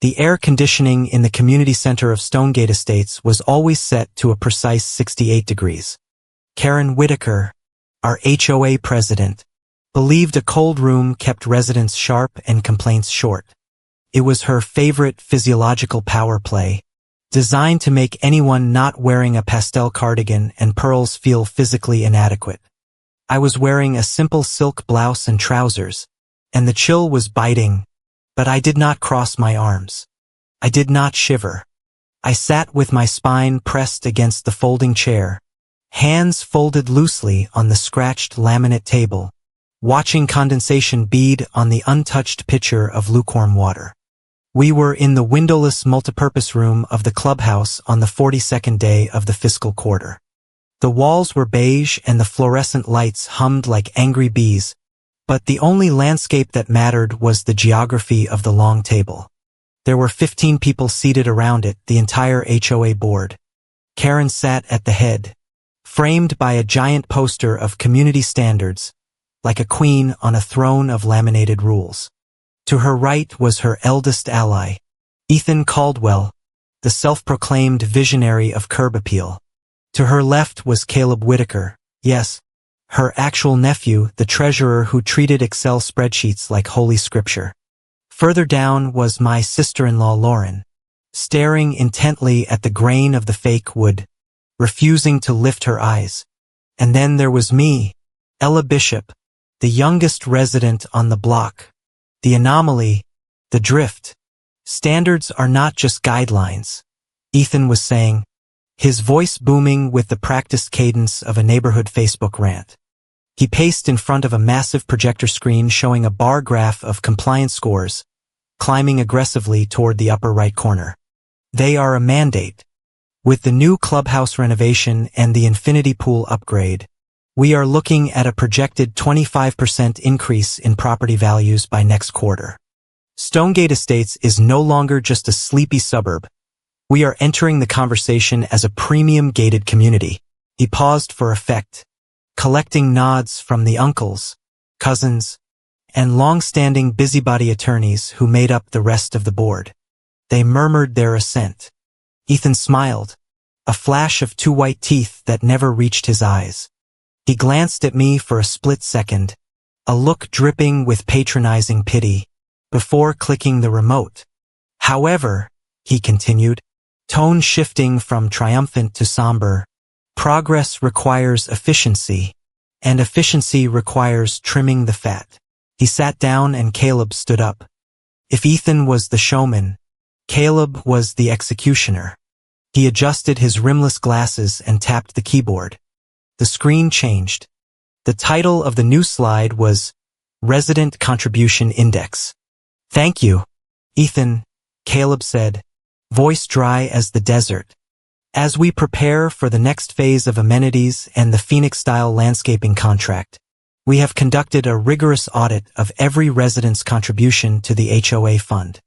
The air conditioning in the community center of Stonegate Estates was always set to a precise 68 degrees. Karen Whitaker, our HOA president, believed a cold room kept residents sharp and complaints short. It was her favorite physiological power play, designed to make anyone not wearing a pastel cardigan and pearls feel physically inadequate. I was wearing a simple silk blouse and trousers, and the chill was biting, but I did not cross my arms. I did not shiver. I sat with my spine pressed against the folding chair, hands folded loosely on the scratched laminate table, watching condensation bead on the untouched pitcher of lukewarm water. We were in the windowless multipurpose room of the clubhouse on the 42nd day of the fiscal quarter. The walls were beige and the fluorescent lights hummed like angry bees, but the only landscape that mattered was the geography of the long table. There were 15 people seated around it, the entire HOA board. Karen sat at the head, framed by a giant poster of community standards, like a queen on a throne of laminated rules. To her right was her eldest ally, Ethan Caldwell, the self-proclaimed visionary of curb appeal. To her left was Caleb Whitaker, yes, her actual nephew, the treasurer who treated Excel spreadsheets like holy scripture. Further down was my sister-in-law Lauren, staring intently at the grain of the fake wood, refusing to lift her eyes. And then there was me, Ella Bishop, the youngest resident on the block. The anomaly, the drift. Standards are not just guidelines, Ethan was saying, his voice booming with the practiced cadence of a neighborhood Facebook rant. He paced in front of a massive projector screen showing a bar graph of compliance scores, climbing aggressively toward the upper right corner. They are a mandate. With the new clubhouse renovation and the infinity pool upgrade, we are looking at a projected 25% increase in property values by next quarter. Stonegate Estates is no longer just a sleepy suburb. We are entering the conversation as a premium gated community. He paused for effect, collecting nods from the uncles, cousins, and long-standing busybody attorneys who made up the rest of the board. They murmured their assent. Ethan smiled, a flash of two white teeth that never reached his eyes. He glanced at me for a split second, a look dripping with patronizing pity, before clicking the remote. However, he continued, tone shifting from triumphant to somber, progress requires efficiency, and efficiency requires trimming the fat. He sat down and Caleb stood up. If Ethan was the showman, Caleb was the executioner. He adjusted his rimless glasses and tapped the keyboard. The screen changed. The title of the new slide was Resident Contribution Index. Thank you, Ethan, Caleb said, voice dry as the desert. As we prepare for the next phase of amenities and the Phoenix-style landscaping contract, we have conducted a rigorous audit of every resident's contribution to the HOA fund.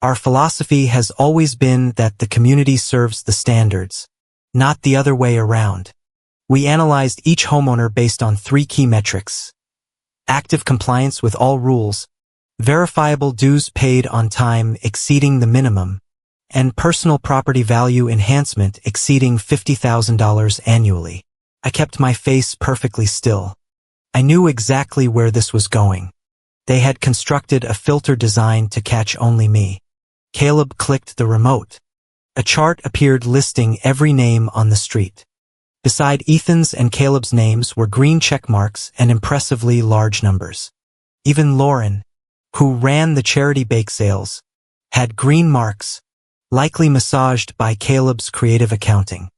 Our philosophy has always been that the community serves the standards, not the other way around. We analyzed each homeowner based on 3 key metrics: active compliance with all rules, verifiable dues paid on time exceeding the minimum, and personal property value enhancement exceeding $50,000 annually. I kept my face perfectly still. I knew exactly where this was going. They had constructed a filter designed to catch only me. Caleb clicked the remote. A chart appeared listing every name on the street. Beside Ethan's and Caleb's names were green check marks and impressively large numbers. Even Lauren, who ran the charity bake sales, had green marks, likely massaged by Caleb's creative accounting.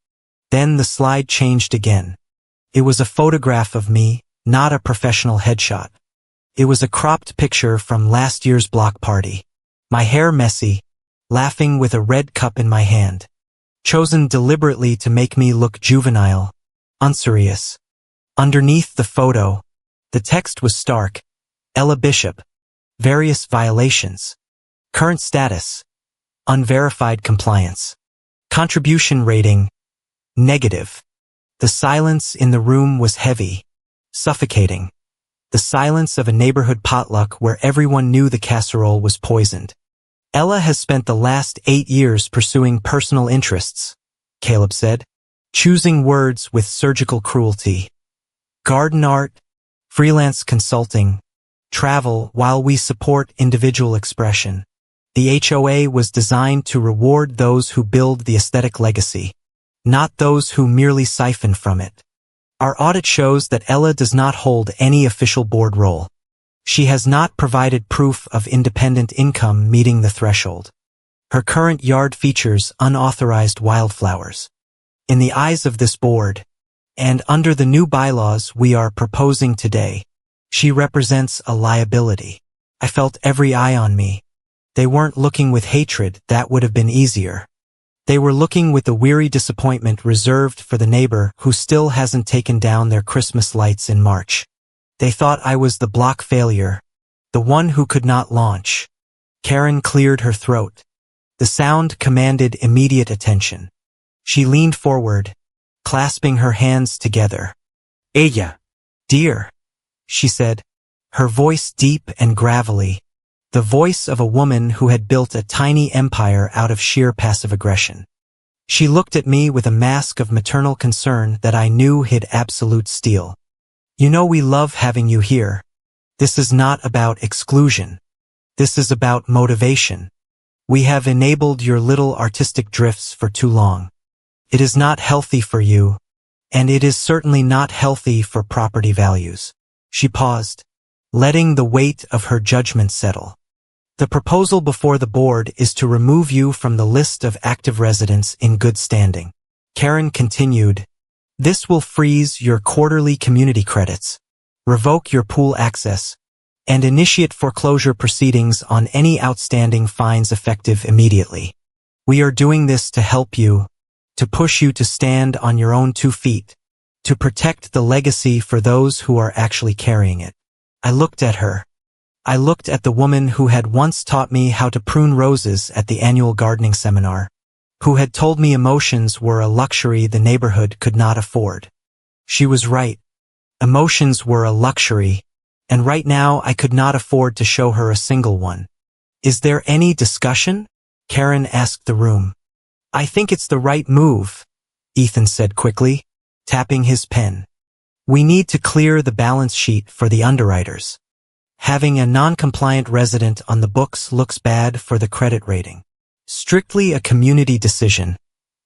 Then the slide changed again. It was a photograph of me, not a professional headshot. It was a cropped picture from last year's block party. My hair messy, laughing with a red cup in my hand. Chosen deliberately to make me look juvenile, unserious. Underneath the photo, the text was stark. Ella Bishop. Various violations. Current status. Unverified compliance. Contribution rating. Negative. The silence in the room was heavy, suffocating. The silence of a neighborhood potluck where everyone knew the casserole was poisoned. Ella has spent the last 8 years pursuing personal interests, Caleb said, choosing words with surgical cruelty. Garden art, freelance consulting, travel while we support individual expression. The HOA was designed to reward those who build the aesthetic legacy, not those who merely siphon from it. Our audit shows that Ella does not hold any official board role. She has not provided proof of independent income meeting the threshold. Her current yard features unauthorized wildflowers. In the eyes of this board, and under the new bylaws we are proposing today, she represents a liability. I felt every eye on me. They weren't looking with hatred, that would have been easier. They were looking with the weary disappointment reserved for the neighbor who still hasn't taken down their Christmas lights in March. They thought I was the block failure, the one who could not launch. Karen cleared her throat. The sound commanded immediate attention. She leaned forward, clasping her hands together. Ella, dear, she said, her voice deep and gravelly, the voice of a woman who had built a tiny empire out of sheer passive aggression. She looked at me with a mask of maternal concern that I knew hid absolute steel. You know we love having you here. This is not about exclusion. This is about motivation. We have enabled your little artistic drifts for too long. It is not healthy for you, and it is certainly not healthy for property values. She paused, letting the weight of her judgment settle. The proposal before the board is to remove you from the list of active residents in good standing. Karen continued, this will freeze your quarterly community credits, revoke your pool access, and initiate foreclosure proceedings on any outstanding fines effective immediately. We are doing this to help you, to push you to stand on your own 2 feet, to protect the legacy for those who are actually carrying it. I looked at her. I looked at the woman who had once taught me how to prune roses at the annual gardening seminar, who had told me emotions were a luxury the neighborhood could not afford. She was right. Emotions were a luxury, and right now I could not afford to show her a single one. Is there any discussion? Karen asked the room. I think it's the right move, Ethan said quickly, tapping his pen. We need to clear the balance sheet for the underwriters. Having a non-compliant resident on the books looks bad for the credit rating. Strictly a community decision,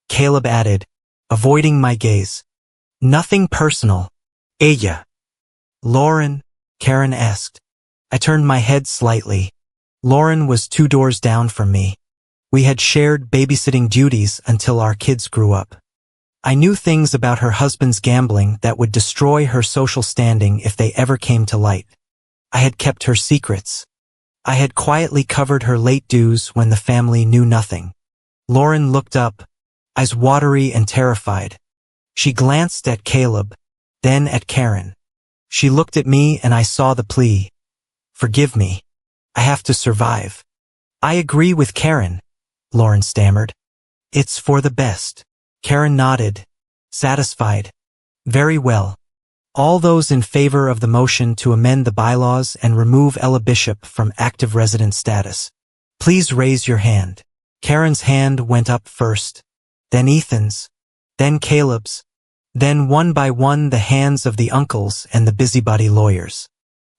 Caleb added, avoiding my gaze. Nothing personal. Ella. Lauren, Karen asked. I turned my head slightly. Lauren was 2 doors down from me. We had shared babysitting duties until our kids grew up. I knew things about her husband's gambling that would destroy her social standing if they ever came to light. I had kept her secrets. I had quietly covered her late dues when the family knew nothing. Lauren looked up, eyes watery and terrified. She glanced at Caleb, then at Karen. She looked at me and I saw the plea. Forgive me. I have to survive. I agree with Karen, Lauren stammered. It's for the best. Karen nodded, satisfied. Very well. All those in favor of the motion to amend the bylaws and remove Ella Bishop from active resident status, please raise your hand. Karen's hand went up first, then Ethan's, then Caleb's, then one by one the hands of the uncles and the busybody lawyers.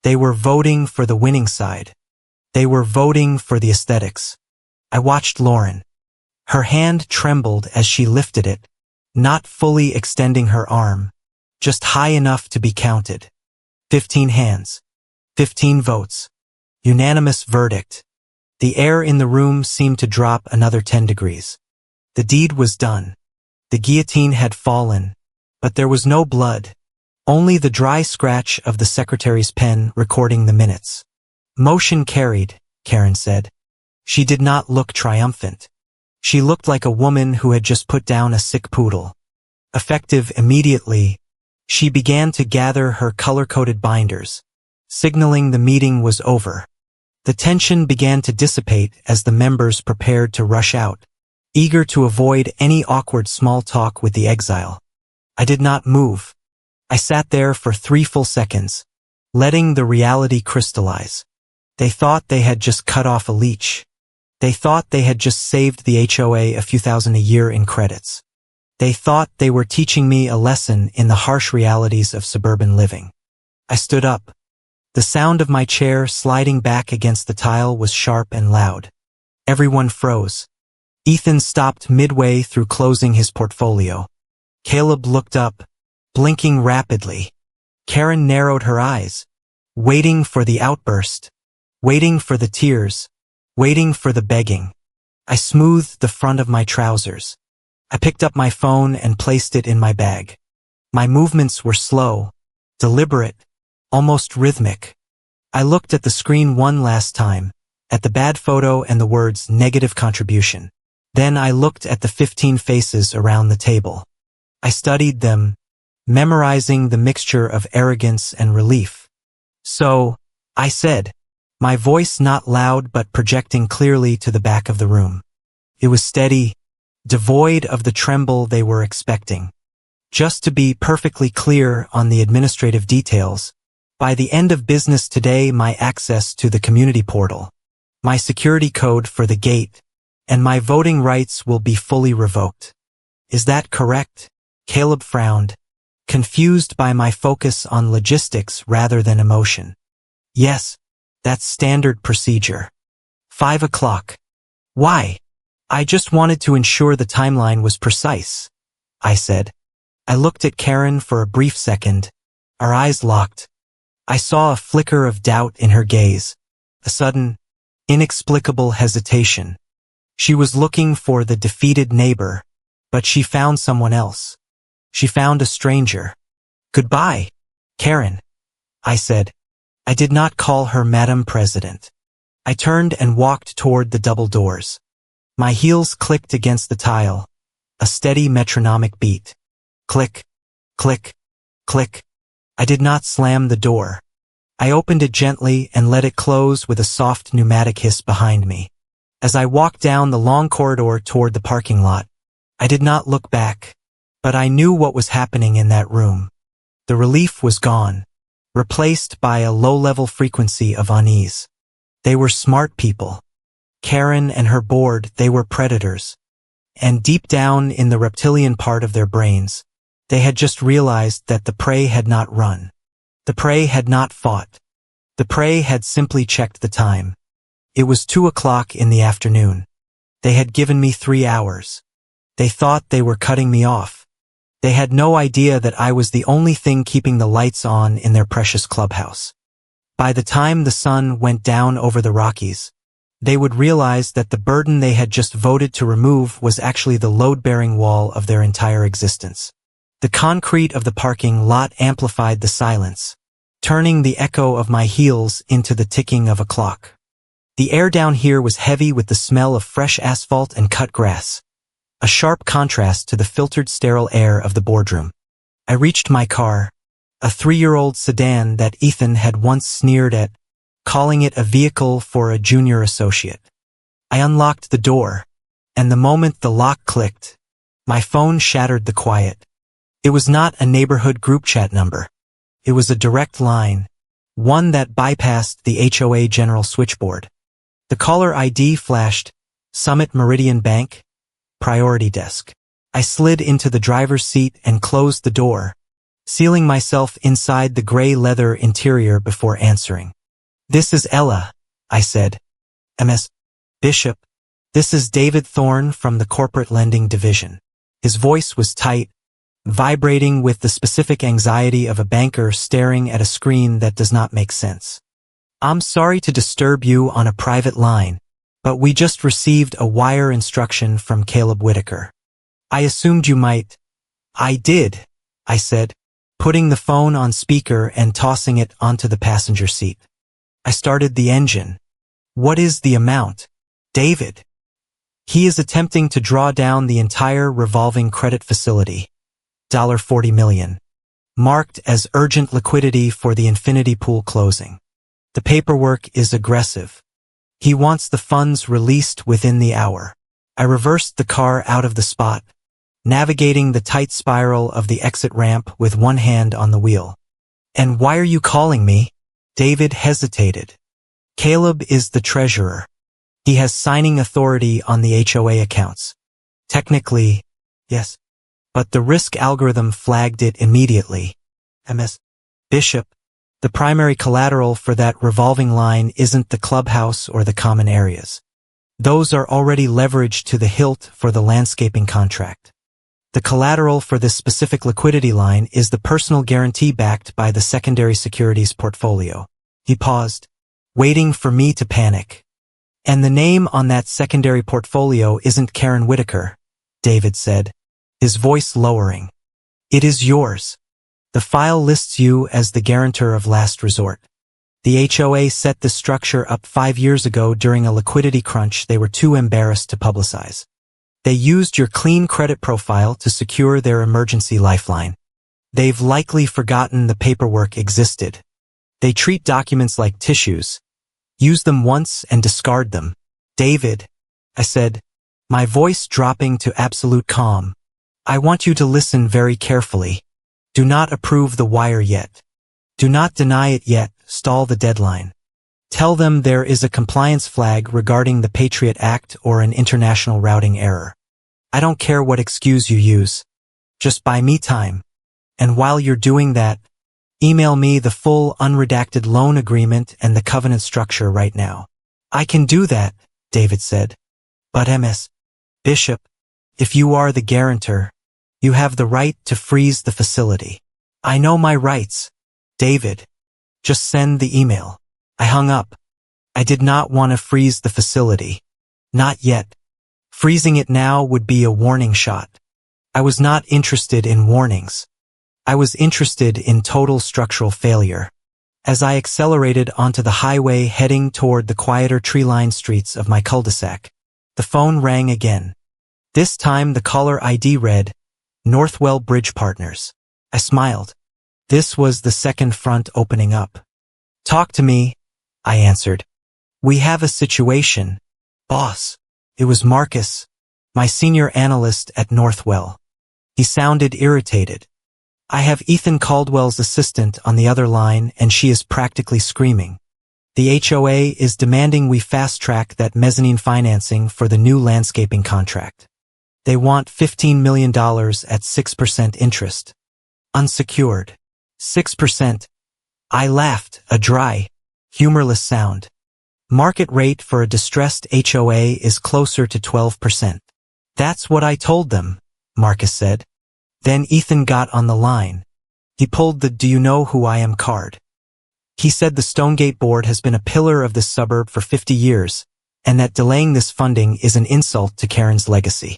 They were voting for the winning side. They were voting for the aesthetics. I watched Lauren. Her hand trembled as she lifted it, not fully extending her arm, just high enough to be counted. 15 hands. 15 votes. Unanimous verdict. The air in the room seemed to drop another 10 degrees. The deed was done. The guillotine had fallen, but there was no blood, only the dry scratch of the secretary's pen recording the minutes. Motion carried, Karen said. She did not look triumphant. She looked like a woman who had just put down a sick poodle. Effective immediately, she began to gather her color-coded binders, signaling the meeting was over. The tension began to dissipate as the members prepared to rush out, eager to avoid any awkward small talk with the exile. I did not move. I sat there for 3 full seconds, letting the reality crystallize. They thought they had just cut off a leech. They thought they had just saved the HOA a few thousand a year in credits. They thought they were teaching me a lesson in the harsh realities of suburban living. I stood up. The sound of my chair sliding back against the tile was sharp and loud. Everyone froze. Ethan stopped midway through closing his portfolio. Caleb looked up, blinking rapidly. Karen narrowed her eyes, waiting for the outburst, waiting for the tears, waiting for the begging. I smoothed the front of my trousers. I picked up my phone and placed it in my bag. My movements were slow, deliberate, almost rhythmic. I looked at the screen one last time, at the bad photo and the words negative contribution. Then I looked at the 15 faces around the table. I studied them, memorizing the mixture of arrogance and relief. So, I said, my voice not loud but projecting clearly to the back of the room. It was steady, devoid of the tremble they were expecting. Just to be perfectly clear on the administrative details, by the end of business today, my access to the community portal, my security code for the gate, and my voting rights will be fully revoked. Is that correct? Caleb frowned, confused by my focus on logistics rather than emotion. Yes, that's standard procedure. 5 o'clock. Why? I just wanted to ensure the timeline was precise, I said. I looked at Karen for a brief second. Our eyes locked. I saw a flicker of doubt in her gaze, a sudden, inexplicable hesitation. She was looking for the defeated neighbor, but she found someone else. She found a stranger. Goodbye, Karen, I said. I did not call her Madam President. I turned and walked toward the double doors. My heels clicked against the tile, a steady metronomic beat. Click, click, click. I did not slam the door. I opened it gently and let it close with a soft pneumatic hiss behind me. As I walked down the long corridor toward the parking lot, I did not look back, but I knew what was happening in that room. The relief was gone, replaced by a low-level frequency of unease. They were smart people. Karen and her board, they were predators. And deep down in the reptilian part of their brains, they had just realized that the prey had not run. The prey had not fought. The prey had simply checked the time. It was 2 o'clock in the afternoon. They had given me 3 hours. They thought they were cutting me off. They had no idea that I was the only thing keeping the lights on in their precious clubhouse. By the time the sun went down over the Rockies, they would realize that the burden they had just voted to remove was actually the load-bearing wall of their entire existence. The concrete of the parking lot amplified the silence, turning the echo of my heels into the ticking of a clock. The air down here was heavy with the smell of fresh asphalt and cut grass, a sharp contrast to the filtered sterile air of the boardroom. I reached my car, a 3-year-old sedan that Ethan had once sneered at, calling it a vehicle for a junior associate. I unlocked the door, and the moment the lock clicked, my phone shattered the quiet. It was not a neighborhood group chat number. It was a direct line, one that bypassed the HOA general switchboard. The caller ID flashed, Summit Meridian Bank, Priority Desk. I slid into the driver's seat and closed the door, sealing myself inside the gray leather interior before answering. This is Ella, I said. Ms. Bishop, this is David Thorne from the Corporate Lending Division. His voice was tight, vibrating with the specific anxiety of a banker staring at a screen that does not make sense. I'm sorry to disturb you on a private line, but we just received a wire instruction from Caleb Whitaker. I assumed you might. I did, I said, putting the phone on speaker and tossing it onto the passenger seat. I started the engine. What is the amount? David. He is attempting to draw down the entire revolving credit facility. $40 million. Marked as urgent liquidity for the infinity pool closing. The paperwork is aggressive. He wants the funds released within the hour. I reversed the car out of the spot, navigating the tight spiral of the exit ramp with one hand on the wheel. And why are you calling me? David hesitated. Caleb is the treasurer. He has signing authority on the HOA accounts. Technically, yes. But the risk algorithm flagged it immediately. Ms. Bishop, the primary collateral for that revolving line isn't the clubhouse or the common areas. Those are already leveraged to the hilt for the landscaping contract. The collateral for this specific liquidity line is the personal guarantee backed by the secondary securities portfolio. He paused, waiting for me to panic. And the name on that secondary portfolio isn't Karen Whitaker, David said, his voice lowering. It is yours. The file lists you as the guarantor of last resort. The HOA set this structure up 5 years ago during a liquidity crunch they were too embarrassed to publicize. They used your clean credit profile to secure their emergency lifeline. They've likely forgotten the paperwork existed. They treat documents like tissues. Use them once and discard them. David, I said, my voice dropping to absolute calm. I want you to listen very carefully. Do not approve the wire yet. Do not deny it yet, stall the deadline. Tell them there is a compliance flag regarding the Patriot Act or an international routing error. I don't care what excuse you use. Just buy me time. And while you're doing that, email me the full unredacted loan agreement and the covenant structure right now. I can do that, David said. But Ms. Bishop, if you are the guarantor, you have the right to freeze the facility. I know my rights. David, just send the email. I hung up. I did not want to freeze the facility. Not yet. Freezing it now would be a warning shot. I was not interested in warnings. I was interested in total structural failure. As I accelerated onto the highway heading toward the quieter tree-lined streets of my cul-de-sac, the phone rang again. This time the caller ID read, Northwell Bridge Partners. I smiled. This was the second front opening up. Talk to me, I answered. We have a situation. Boss. It was Marcus, my senior analyst at Northwell. He sounded irritated. I have Ethan Caldwell's assistant on the other line and she is practically screaming. The HOA is demanding we fast-track that mezzanine financing for the new landscaping contract. They want $15 million at 6% interest. Unsecured. 6%. I laughed, a dry, humorless sound. Market rate for a distressed HOA is closer to 12%. That's what I told them, Marcus said. Then Ethan got on the line. He pulled the "Do you know who I am" card. He said the Stonegate board has been a pillar of this suburb for 50 years, and that delaying this funding is an insult to Karen's legacy.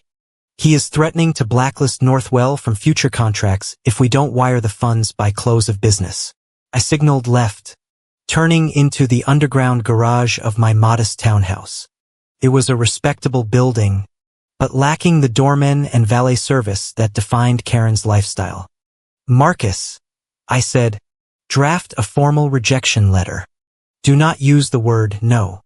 He is threatening to blacklist Northwell from future contracts if we don't wire the funds by close of business. I signaled left, turning into the underground garage of my modest townhouse. It was a respectable building, but lacking the doorman and valet service that defined Karen's lifestyle. Marcus, I said, draft a formal rejection letter. Do not use the word no.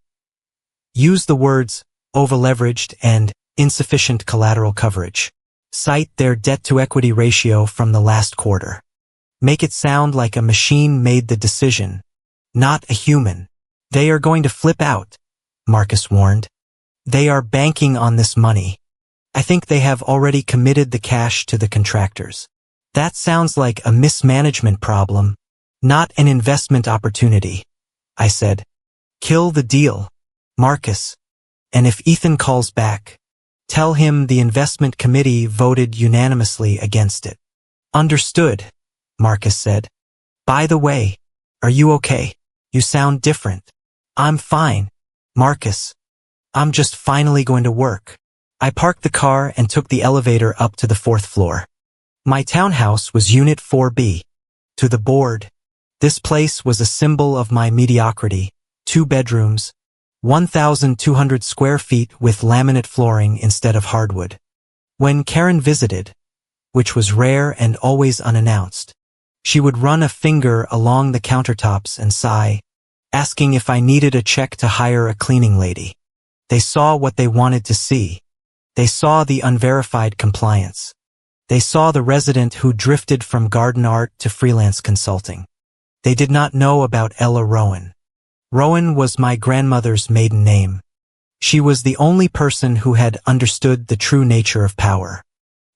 Use the words over-leveraged and insufficient collateral coverage. Cite their debt-to-equity ratio from the last quarter. Make it sound like a machine made the decision, not a human. They are going to flip out, Marcus warned. They are banking on this money. I think they have already committed the cash to the contractors. That sounds like a mismanagement problem, not an investment opportunity, I said. Kill the deal, Marcus. And if Ethan calls back, tell him the investment committee voted unanimously against it. Understood, Marcus said. By the way, are you okay? You sound different. I'm fine, Marcus. I'm just finally going to work. I parked the car and took the elevator up to the 4th floor. My townhouse was Unit 4B. To the board, this place was a symbol of my mediocrity. 2 bedrooms, 1,200 square feet with laminate flooring instead of hardwood. When Karen visited, which was rare and always unannounced, she would run a finger along the countertops and sigh, asking if I needed a check to hire a cleaning lady. They saw what they wanted to see. They saw the unverified compliance. They saw the resident who drifted from garden art to freelance consulting. They did not know about Ella Rowan. Rowan was my grandmother's maiden name. She was the only person who had understood the true nature of power.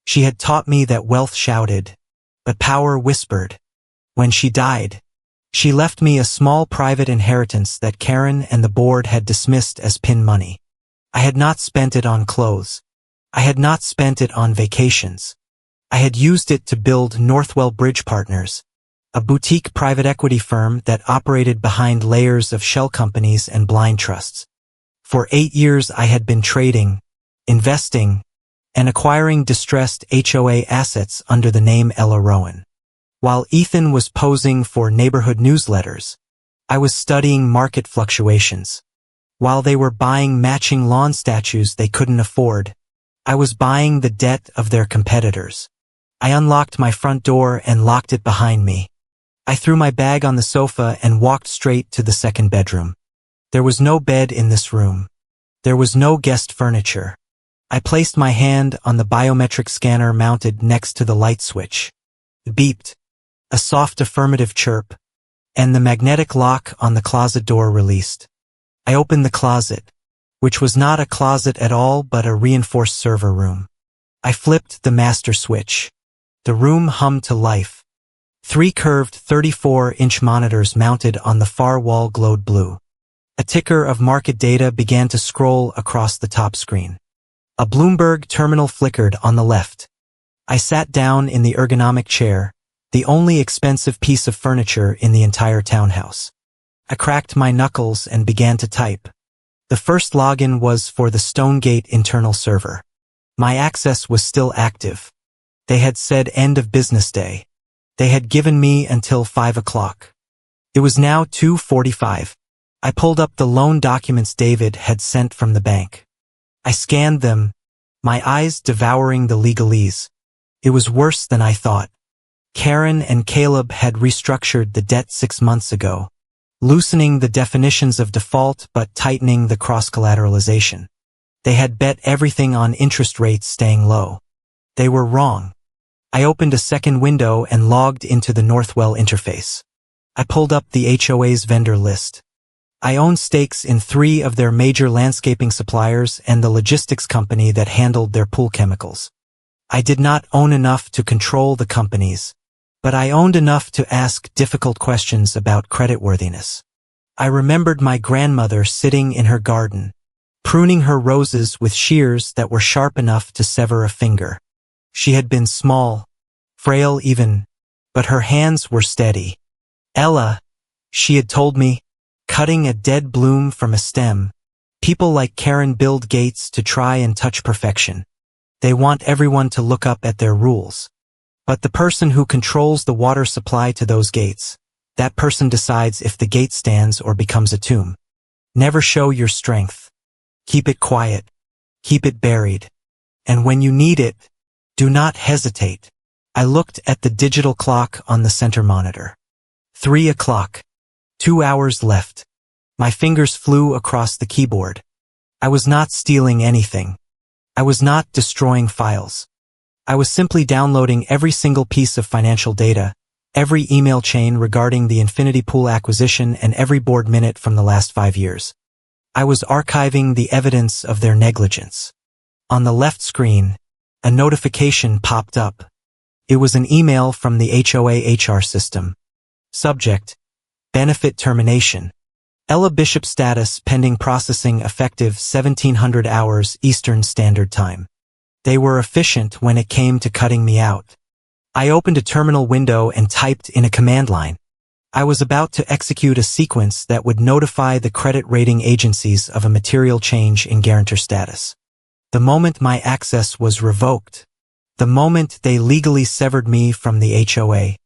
She had taught me that wealth shouted, but power whispered. When she died, she left me a small private inheritance that Karen and the board had dismissed as pin money. I had not spent it on clothes. I had not spent it on vacations. I had used it to build Northwell Bridge Partners, a boutique private equity firm that operated behind layers of shell companies and blind trusts. For 8 years I had been trading, investing, and acquiring distressed HOA assets under the name Ella Rowan. While Ethan was posing for neighborhood newsletters, I was studying market fluctuations. While they were buying matching lawn statues they couldn't afford, I was buying the debt of their competitors. I unlocked my front door and locked it behind me. I threw my bag on the sofa and walked straight to the second bedroom. There was no bed in this room. There was no guest furniture. I placed my hand on the biometric scanner mounted next to the light switch. It beeped, a soft affirmative chirp, and the magnetic lock on the closet door released. I opened the closet, which was not a closet at all but a reinforced server room. I flipped the master switch. The room hummed to life. 3 curved 34-inch monitors mounted on the far wall glowed blue. A ticker of market data began to scroll across the top screen. A Bloomberg terminal flickered on the left. I sat down in the ergonomic chair, the only expensive piece of furniture in the entire townhouse. I cracked my knuckles and began to type. The first login was for the Stonegate internal server. My access was still active. They had said end of business day. They had given me until 5 o'clock. It was now 2:45. I pulled up the loan documents David had sent from the bank. I scanned them, my eyes devouring the legalese. It was worse than I thought. Karen and Caleb had restructured the debt 6 months ago, loosening the definitions of default but tightening the cross-collateralization. They had bet everything on interest rates staying low. They were wrong. I opened a second window and logged into the Northwell interface. I pulled up the HOA's vendor list. I owned stakes in 3 of their major landscaping suppliers and the logistics company that handled their pool chemicals. I did not own enough to control the companies, but I owned enough to ask difficult questions about creditworthiness. I remembered my grandmother sitting in her garden, pruning her roses with shears that were sharp enough to sever a finger. She had been small, frail even, but her hands were steady. Ella, she had told me, cutting a dead bloom from a stem. People like Karen build gates to try and touch perfection. They want everyone to look up at their rules. But the person who controls the water supply to those gates, that person decides if the gate stands or becomes a tomb. Never show your strength. Keep it quiet. Keep it buried. And when you need it, do not hesitate. I looked at the digital clock on the center monitor. 3 o'clock. 2 hours left. My fingers flew across the keyboard. I was not stealing anything. I was not destroying files. I was simply downloading every single piece of financial data, every email chain regarding the Infinity Pool acquisition and every board minute from the last 5 years. I was archiving the evidence of their negligence. On the left screen, a notification popped up. It was an email from the HOA HR system. Subject: Benefit termination. Ella Bishop status pending processing effective 1700 hours Eastern Standard Time. They were efficient when it came to cutting me out. I opened a terminal window and typed in a command line. I was about to execute a sequence that would notify the credit rating agencies of a material change in guarantor status. The moment my access was revoked, the moment they legally severed me from the HOA,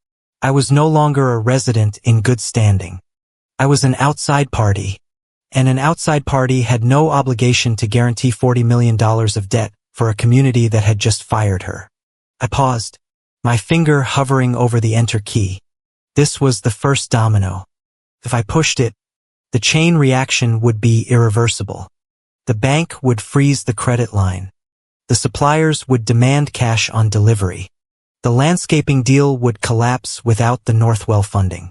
I was no longer a resident in good standing. I was an outside party, and an outside party had no obligation to guarantee $40 million of debt for a community that had just fired her. I paused, my finger hovering over the enter key. This was the first domino. If I pushed it, the chain reaction would be irreversible. The bank would freeze the credit line. The suppliers would demand cash on delivery. The landscaping deal would collapse without the Northwell funding.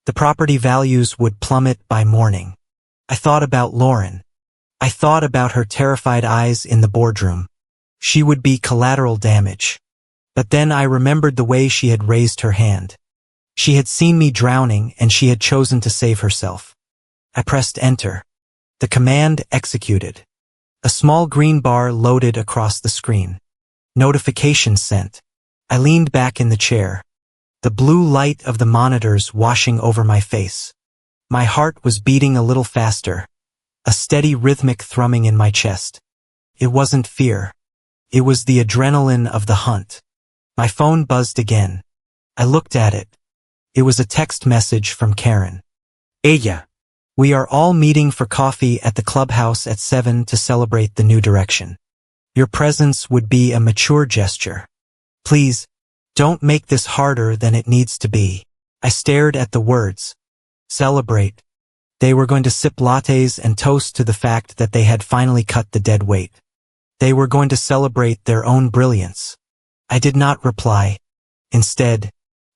The property values would plummet by morning. I thought about Lauren. I thought about her terrified eyes in the boardroom. She would be collateral damage. But then I remembered the way she had raised her hand. She had seen me drowning and she had chosen to save herself. I pressed enter. The command executed. A small green bar loaded across the screen. Notification sent. I leaned back in the chair. The blue light of the monitors washing over my face. My heart was beating a little faster. A steady rhythmic thrumming in my chest. It wasn't fear. It was the adrenaline of the hunt. My phone buzzed again. I looked at it. It was a text message from Karen. Ella. We are all meeting for coffee at the clubhouse at 7 to celebrate the new direction. Your presence would be a mature gesture. Please, don't make this harder than it needs to be. I stared at the words. Celebrate. They were going to sip lattes and toast to the fact that they had finally cut the dead weight. They were going to celebrate their own brilliance. I did not reply. Instead,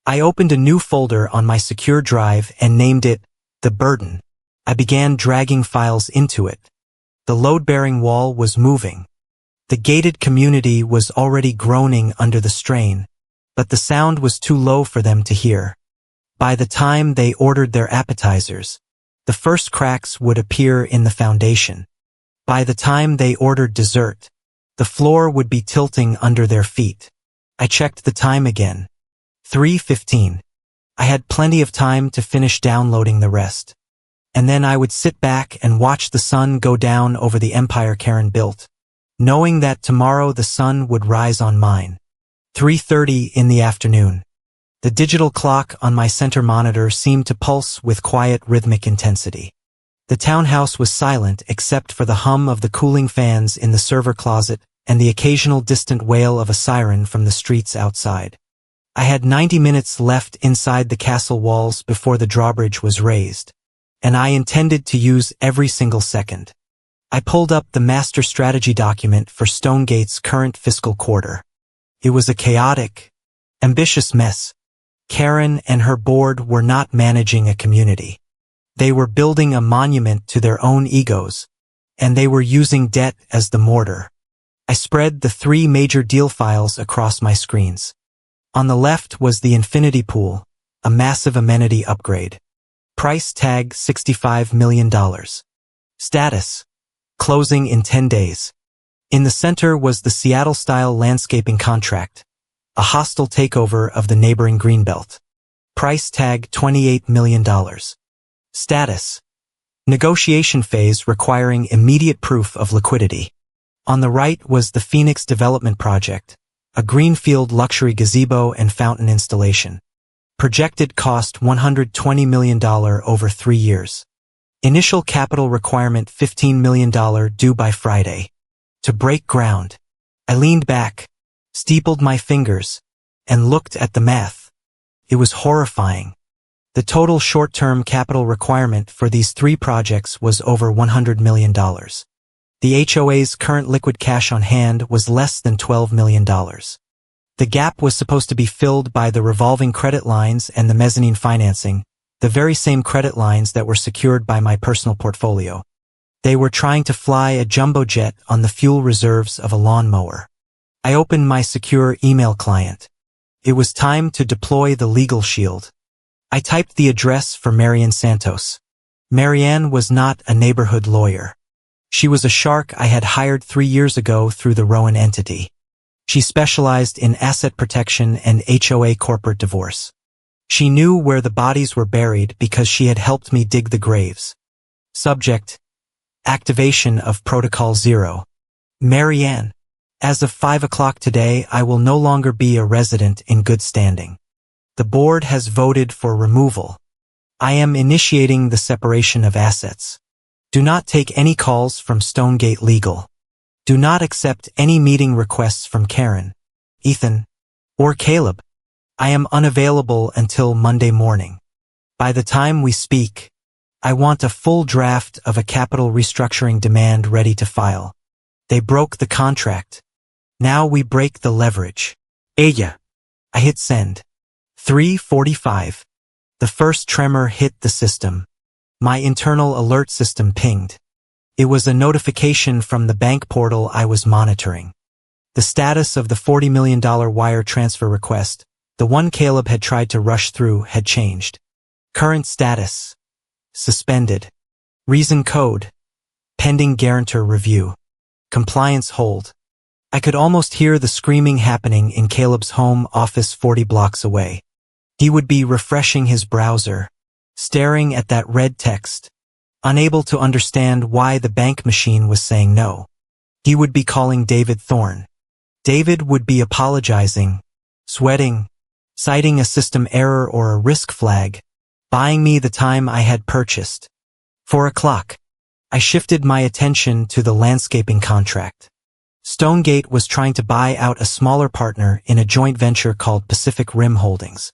I opened a new folder on my secure drive and named it The Burden. I began dragging files into it. The load-bearing wall was moving. The gated community was already groaning under the strain, but the sound was too low for them to hear. By the time they ordered their appetizers, the first cracks would appear in the foundation. By the time they ordered dessert, the floor would be tilting under their feet. I checked the time again. 3:15. I had plenty of time to finish downloading the rest. And then I would sit back and watch the sun go down over the empire Karen built, knowing that tomorrow the sun would rise on mine. 3:30 in the afternoon. The digital clock on my center monitor seemed to pulse with quiet rhythmic intensity. The townhouse was silent except for the hum of the cooling fans in the server closet and the occasional distant wail of a siren from the streets outside. I had 90 minutes left inside the castle walls before the drawbridge was raised, and I intended to use every single second. I pulled up the master strategy document for Stonegate's current fiscal quarter. It was a chaotic, ambitious mess. Karen and her board were not managing a community. They were building a monument to their own egos, and they were using debt as the mortar. I spread the 3 major deal files across my screens. On the left was the infinity pool, a massive amenity upgrade. Price tag $65 million. Status: closing in 10 days. In the center was the Seattle-style landscaping contract, a hostile takeover of the neighboring Greenbelt. Price tag $28 million. Status: negotiation phase requiring immediate proof of liquidity. On the right was the Phoenix Development Project, a greenfield luxury gazebo and fountain installation. Projected cost $120 million over 3 years. Initial capital requirement $15 million due by Friday. To break ground, I leaned back, steepled my fingers, and looked at the math. It was horrifying. The total short-term capital requirement for these 3 projects was over $100 million. The HOA's current liquid cash on hand was less than $12 million. The gap was supposed to be filled by the revolving credit lines and the mezzanine financing, the very same credit lines that were secured by my personal portfolio. They were trying to fly a jumbo jet on the fuel reserves of a lawnmower. I opened my secure email client. It was time to deploy the legal shield. I typed the address for Marianne Santos. Marianne was not a neighborhood lawyer. She was a shark I had hired 3 years ago through the Rowan entity. She specialized in asset protection and HOA corporate divorce. She knew where the bodies were buried because she had helped me dig the graves. Subject: activation of Protocol 0. Marianne, as of 5 o'clock today, I will no longer be a resident in good standing. The board has voted for removal. I am initiating the separation of assets. Do not take any calls from Stonegate Legal. Do not accept any meeting requests from Karen, Ethan, or Caleb. I am unavailable until Monday morning. By the time we speak, I want a full draft of a capital restructuring demand ready to file. They broke the contract. Now we break the leverage. Ella. I hit send. 3:45. The first tremor hit the system. My internal alert system pinged. It was a notification from the bank portal I was monitoring. The status of the $40 million wire transfer request, the one Caleb had tried to rush through, had changed. Current status: suspended. Reason code: pending guarantor review. Compliance hold. I could almost hear the screaming happening in Caleb's home office 40 blocks away. He would be refreshing his browser, staring at that red text, unable to understand why the bank machine was saying no. He would be calling David Thorne. David would be apologizing, sweating, citing a system error or a risk flag, buying me the time I had purchased. 4 o'clock. I shifted my attention to the landscaping contract. Stonegate was trying to buy out a smaller partner in a joint venture called Pacific Rim Holdings.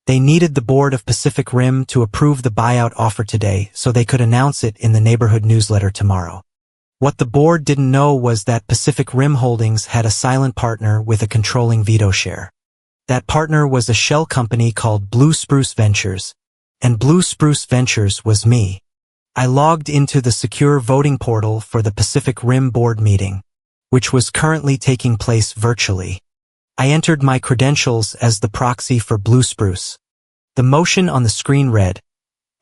They needed the board of Pacific Rim to approve the buyout offer today so they could announce it in the neighborhood newsletter tomorrow. What the board didn't know was that Pacific Rim Holdings had a silent partner with a controlling veto share. That partner was a shell company called Blue Spruce Ventures, and Blue Spruce Ventures was me. I logged into the secure voting portal for the Pacific Rim board meeting, which was currently taking place virtually. I entered my credentials as the proxy for Blue Spruce. The motion on the screen read,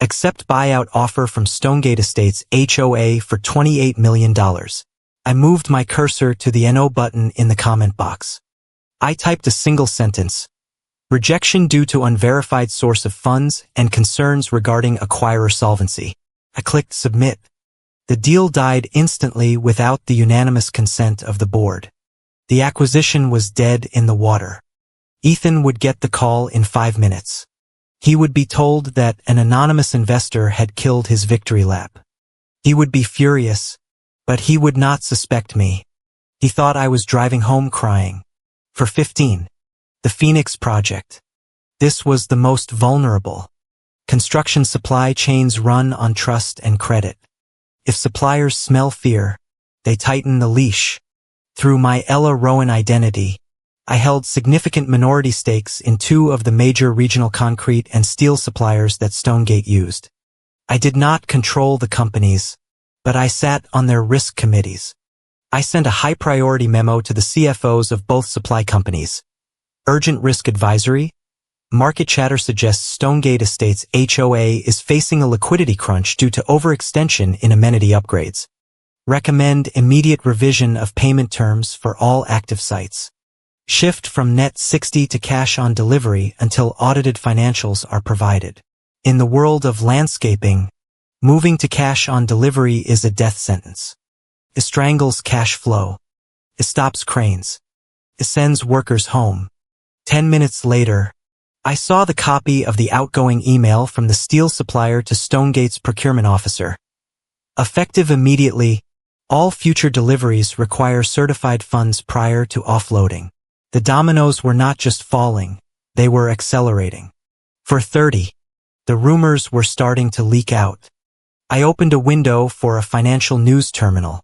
"Accept buyout offer from Stonegate Estates HOA for $28 million. I moved my cursor to the NO button in the comment box. I typed a single sentence: rejection due to unverified source of funds and concerns regarding acquirer solvency. I clicked submit. The deal died instantly without the unanimous consent of the board. The acquisition was dead in the water. Ethan would get the call in 5 minutes. He would be told that an anonymous investor had killed his victory lap. He would be furious, but he would not suspect me. He thought I was driving home crying. For 15. The Phoenix Project. This was the most vulnerable. Construction supply chains run on trust and credit. If suppliers smell fear, they tighten the leash. Through my Ella Rowan identity, I held significant minority stakes in 2 of the major regional concrete and steel suppliers that Stonegate used. I did not control the companies, but I sat on their risk committees. I sent a high-priority memo to the CFOs of both supply companies. Urgent risk advisory. Market chatter suggests Stonegate Estates HOA is facing a liquidity crunch due to overextension in amenity upgrades. Recommend immediate revision of payment terms for all active sites. Shift from net 60 to cash on delivery until audited financials are provided. In the world of landscaping, moving to cash on delivery is a death sentence. It strangles cash flow. It stops cranes. It sends workers home. 10 minutes later, I saw the copy of the outgoing email from the steel supplier to Stonegate's procurement officer. Effective immediately, all future deliveries require certified funds prior to offloading. The dominoes were not just falling, they were accelerating. For 30. The rumors were starting to leak out. I opened a window for a financial news terminal.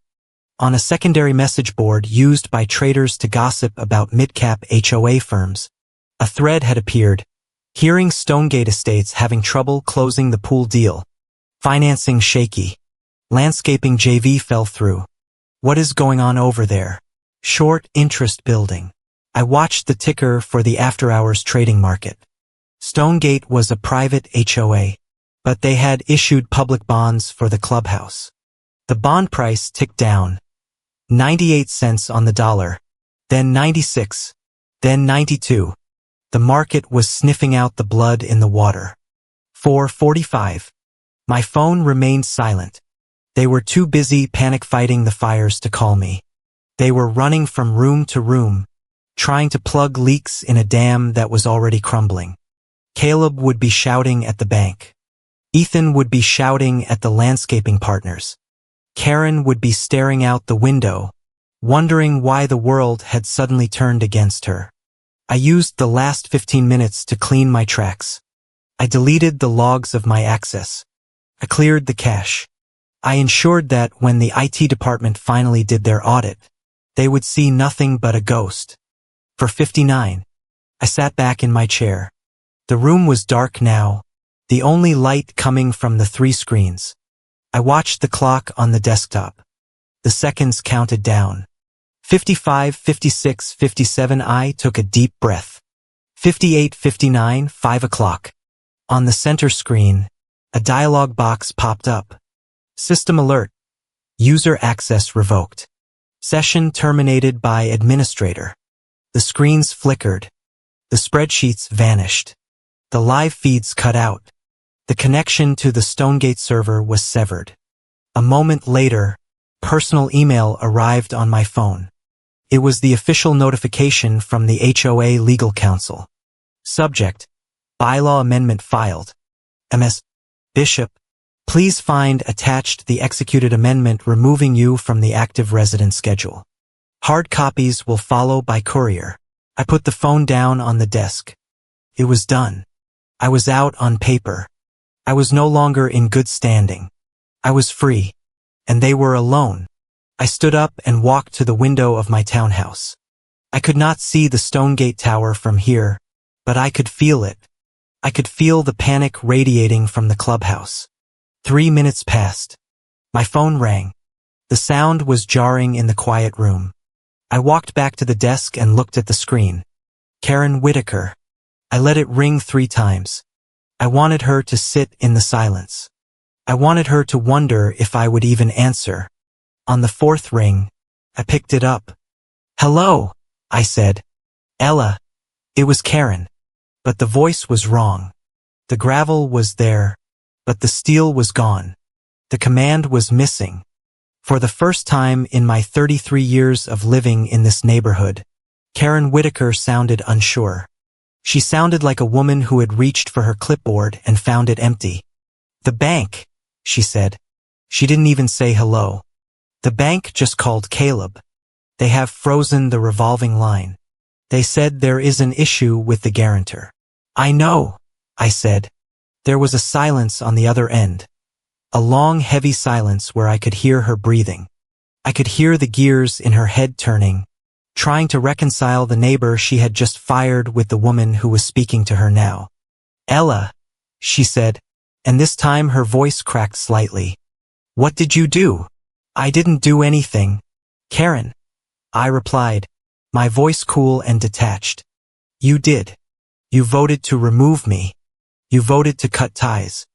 On a secondary message board used by traders to gossip about mid-cap HOA firms, a thread had appeared. Hearing Stonegate Estates having trouble closing the pool deal. Financing shaky. Landscaping JV fell through. What is going on over there? Short interest building. I watched the ticker for the after-hours trading market. Stonegate was a private HOA, but they had issued public bonds for the clubhouse. The bond price ticked down. 98 cents on the dollar. Then 96. Then 92. The market was sniffing out the blood in the water. 4:45. My phone remained silent. They were too busy panic-fighting the fires to call me. They were running from room to room, trying to plug leaks in a dam that was already crumbling. Caleb would be shouting at the bank. Ethan would be shouting at the landscaping partners. Karen would be staring out the window, wondering why the world had suddenly turned against her. I used the last 15 minutes to clean my tracks. I deleted the logs of my access. I cleared the cache. I ensured that when the IT department finally did their audit, they would see nothing but a ghost. For 59. I sat back in my chair. The room was dark now, the only light coming from the 3 screens. I watched the clock on the desktop. The seconds counted down. 55, 56, 57. I took a deep breath. 58, 59, 5 o'clock. On the center screen, a dialog box popped up. System alert. User access revoked. Session terminated by administrator. The screens flickered. The spreadsheets vanished. The live feeds cut out. The connection to the Stonegate server was severed. A moment later, personal email arrived on my phone. It was the official notification from the HOA legal counsel. Subject: bylaw amendment filed. MS Bishop, please find attached the executed amendment removing you from the active resident schedule. Hard copies will follow by courier. I put the phone down on the desk. It was done. I was out on paper. I was no longer in good standing. I was free. And they were alone. I stood up and walked to the window of my townhouse. I could not see the Stonegate Tower from here, but I could feel it. I could feel the panic radiating from the clubhouse. 3 minutes passed. My phone rang. The sound was jarring in the quiet room. I walked back to the desk and looked at the screen. Karen Whitaker. I let it ring 3 times. I wanted her to sit in the silence. I wanted her to wonder if I would even answer. On the 4th ring, I picked it up. Hello, I said. Ella. It was Karen. But the voice was wrong. The gravel was there, but the steel was gone. The command was missing. For the first time in my 33 years of living in this neighborhood, Karen Whitaker sounded unsure. She sounded like a woman who had reached for her clipboard and found it empty. The bank, she said. She didn't even say hello. The bank just called Caleb. They have frozen the revolving line. They said there is an issue with the guarantor. I know, I said. There was a silence on the other end. A long, heavy silence where I could hear her breathing. I could hear the gears in her head turning, trying to reconcile the neighbor she had just fired with the woman who was speaking to her now. Ella, she said, and this time her voice cracked slightly. What did you do? I didn't do anything. Karen, I replied, my voice cool and detached. You did. You voted to remove me. You voted to cut ties.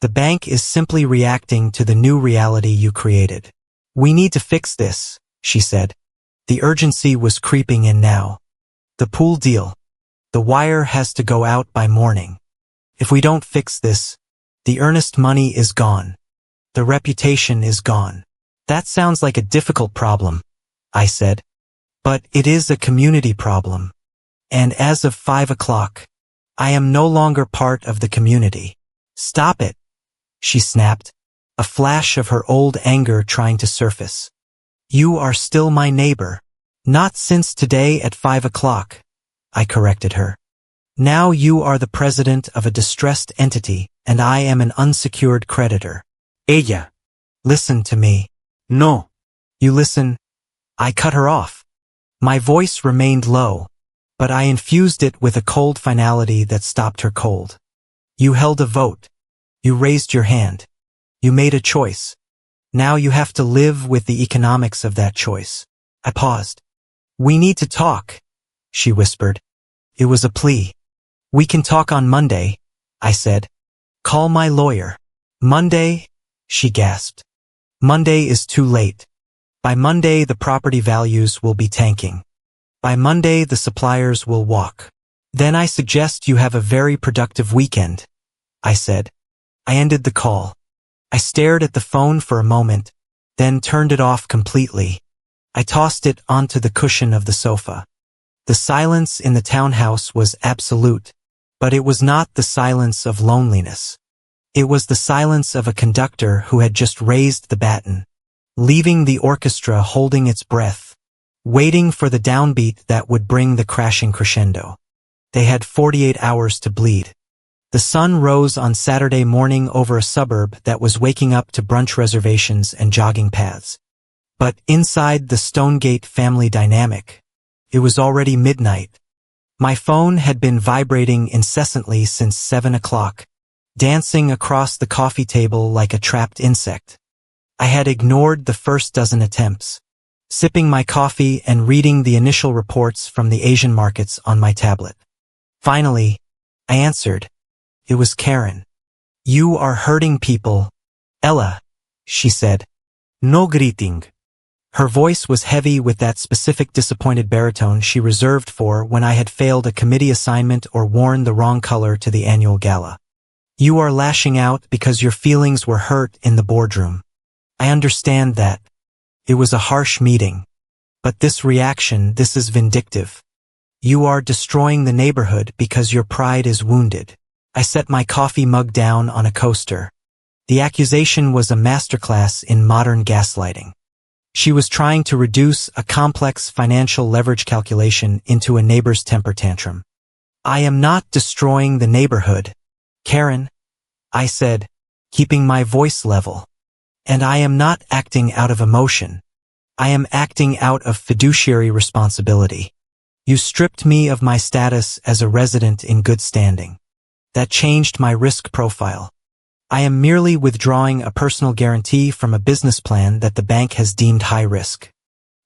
The bank is simply reacting to the new reality you created. We need to fix this, she said. The urgency was creeping in now. The pool deal. The wire has to go out by morning. If we don't fix this, the earnest money is gone. The reputation is gone. That sounds like a difficult problem, I said. But it is a community problem. And as of 5 o'clock, I am no longer part of the community. Stop it, she snapped, a flash of her old anger trying to surface. You are still my neighbor. Not since today at 5 o'clock, I corrected her. Now you are the president of a distressed entity, and I am an unsecured creditor. Ella. Listen to me. No. You listen. I cut her off. My voice remained low, but I infused it with a cold finality that stopped her cold. You held a vote. You raised your hand. You made a choice. Now you have to live with the economics of that choice. I paused. We need to talk, she whispered. It was a plea. We can talk on Monday, I said. Call my lawyer. Monday, she gasped. Monday is too late. By Monday the property values will be tanking. By Monday the suppliers will walk. Then I suggest you have a very productive weekend, I said. I ended the call. I stared at the phone for a moment, then turned it off completely. I tossed it onto the cushion of the sofa. The silence in the townhouse was absolute, but it was not the silence of loneliness. It was the silence of a conductor who had just raised the baton, leaving the orchestra holding its breath, waiting for the downbeat that would bring the crashing crescendo. They had 48 hours to bleed. The sun rose on Saturday morning over a suburb that was waking up to brunch reservations and jogging paths. But inside the Stonegate family dynamic, it was already midnight. My phone had been vibrating incessantly since 7 o'clock, dancing across the coffee table like a trapped insect. I had ignored the first dozen attempts, sipping my coffee and reading the initial reports from the Asian markets on my tablet. Finally, I answered. It was Karen. You are hurting people. Ella, she said. No griting. Her voice was heavy with that specific disappointed baritone she reserved for when I had failed a committee assignment or worn the wrong color to the annual gala. You are lashing out because your feelings were hurt in the boardroom. I understand that. It was a harsh meeting. But this reaction, this is vindictive. You are destroying the neighborhood because your pride is wounded. I set my coffee mug down on a coaster. The accusation was a masterclass in modern gaslighting. She was trying to reduce a complex financial leverage calculation into a neighbor's temper tantrum. I am not destroying the neighborhood, Karen, I said, keeping my voice level. And I am not acting out of emotion. I am acting out of fiduciary responsibility. You stripped me of my status as a resident in good standing. That changed my risk profile. I am merely withdrawing a personal guarantee from a business plan that the bank has deemed high risk.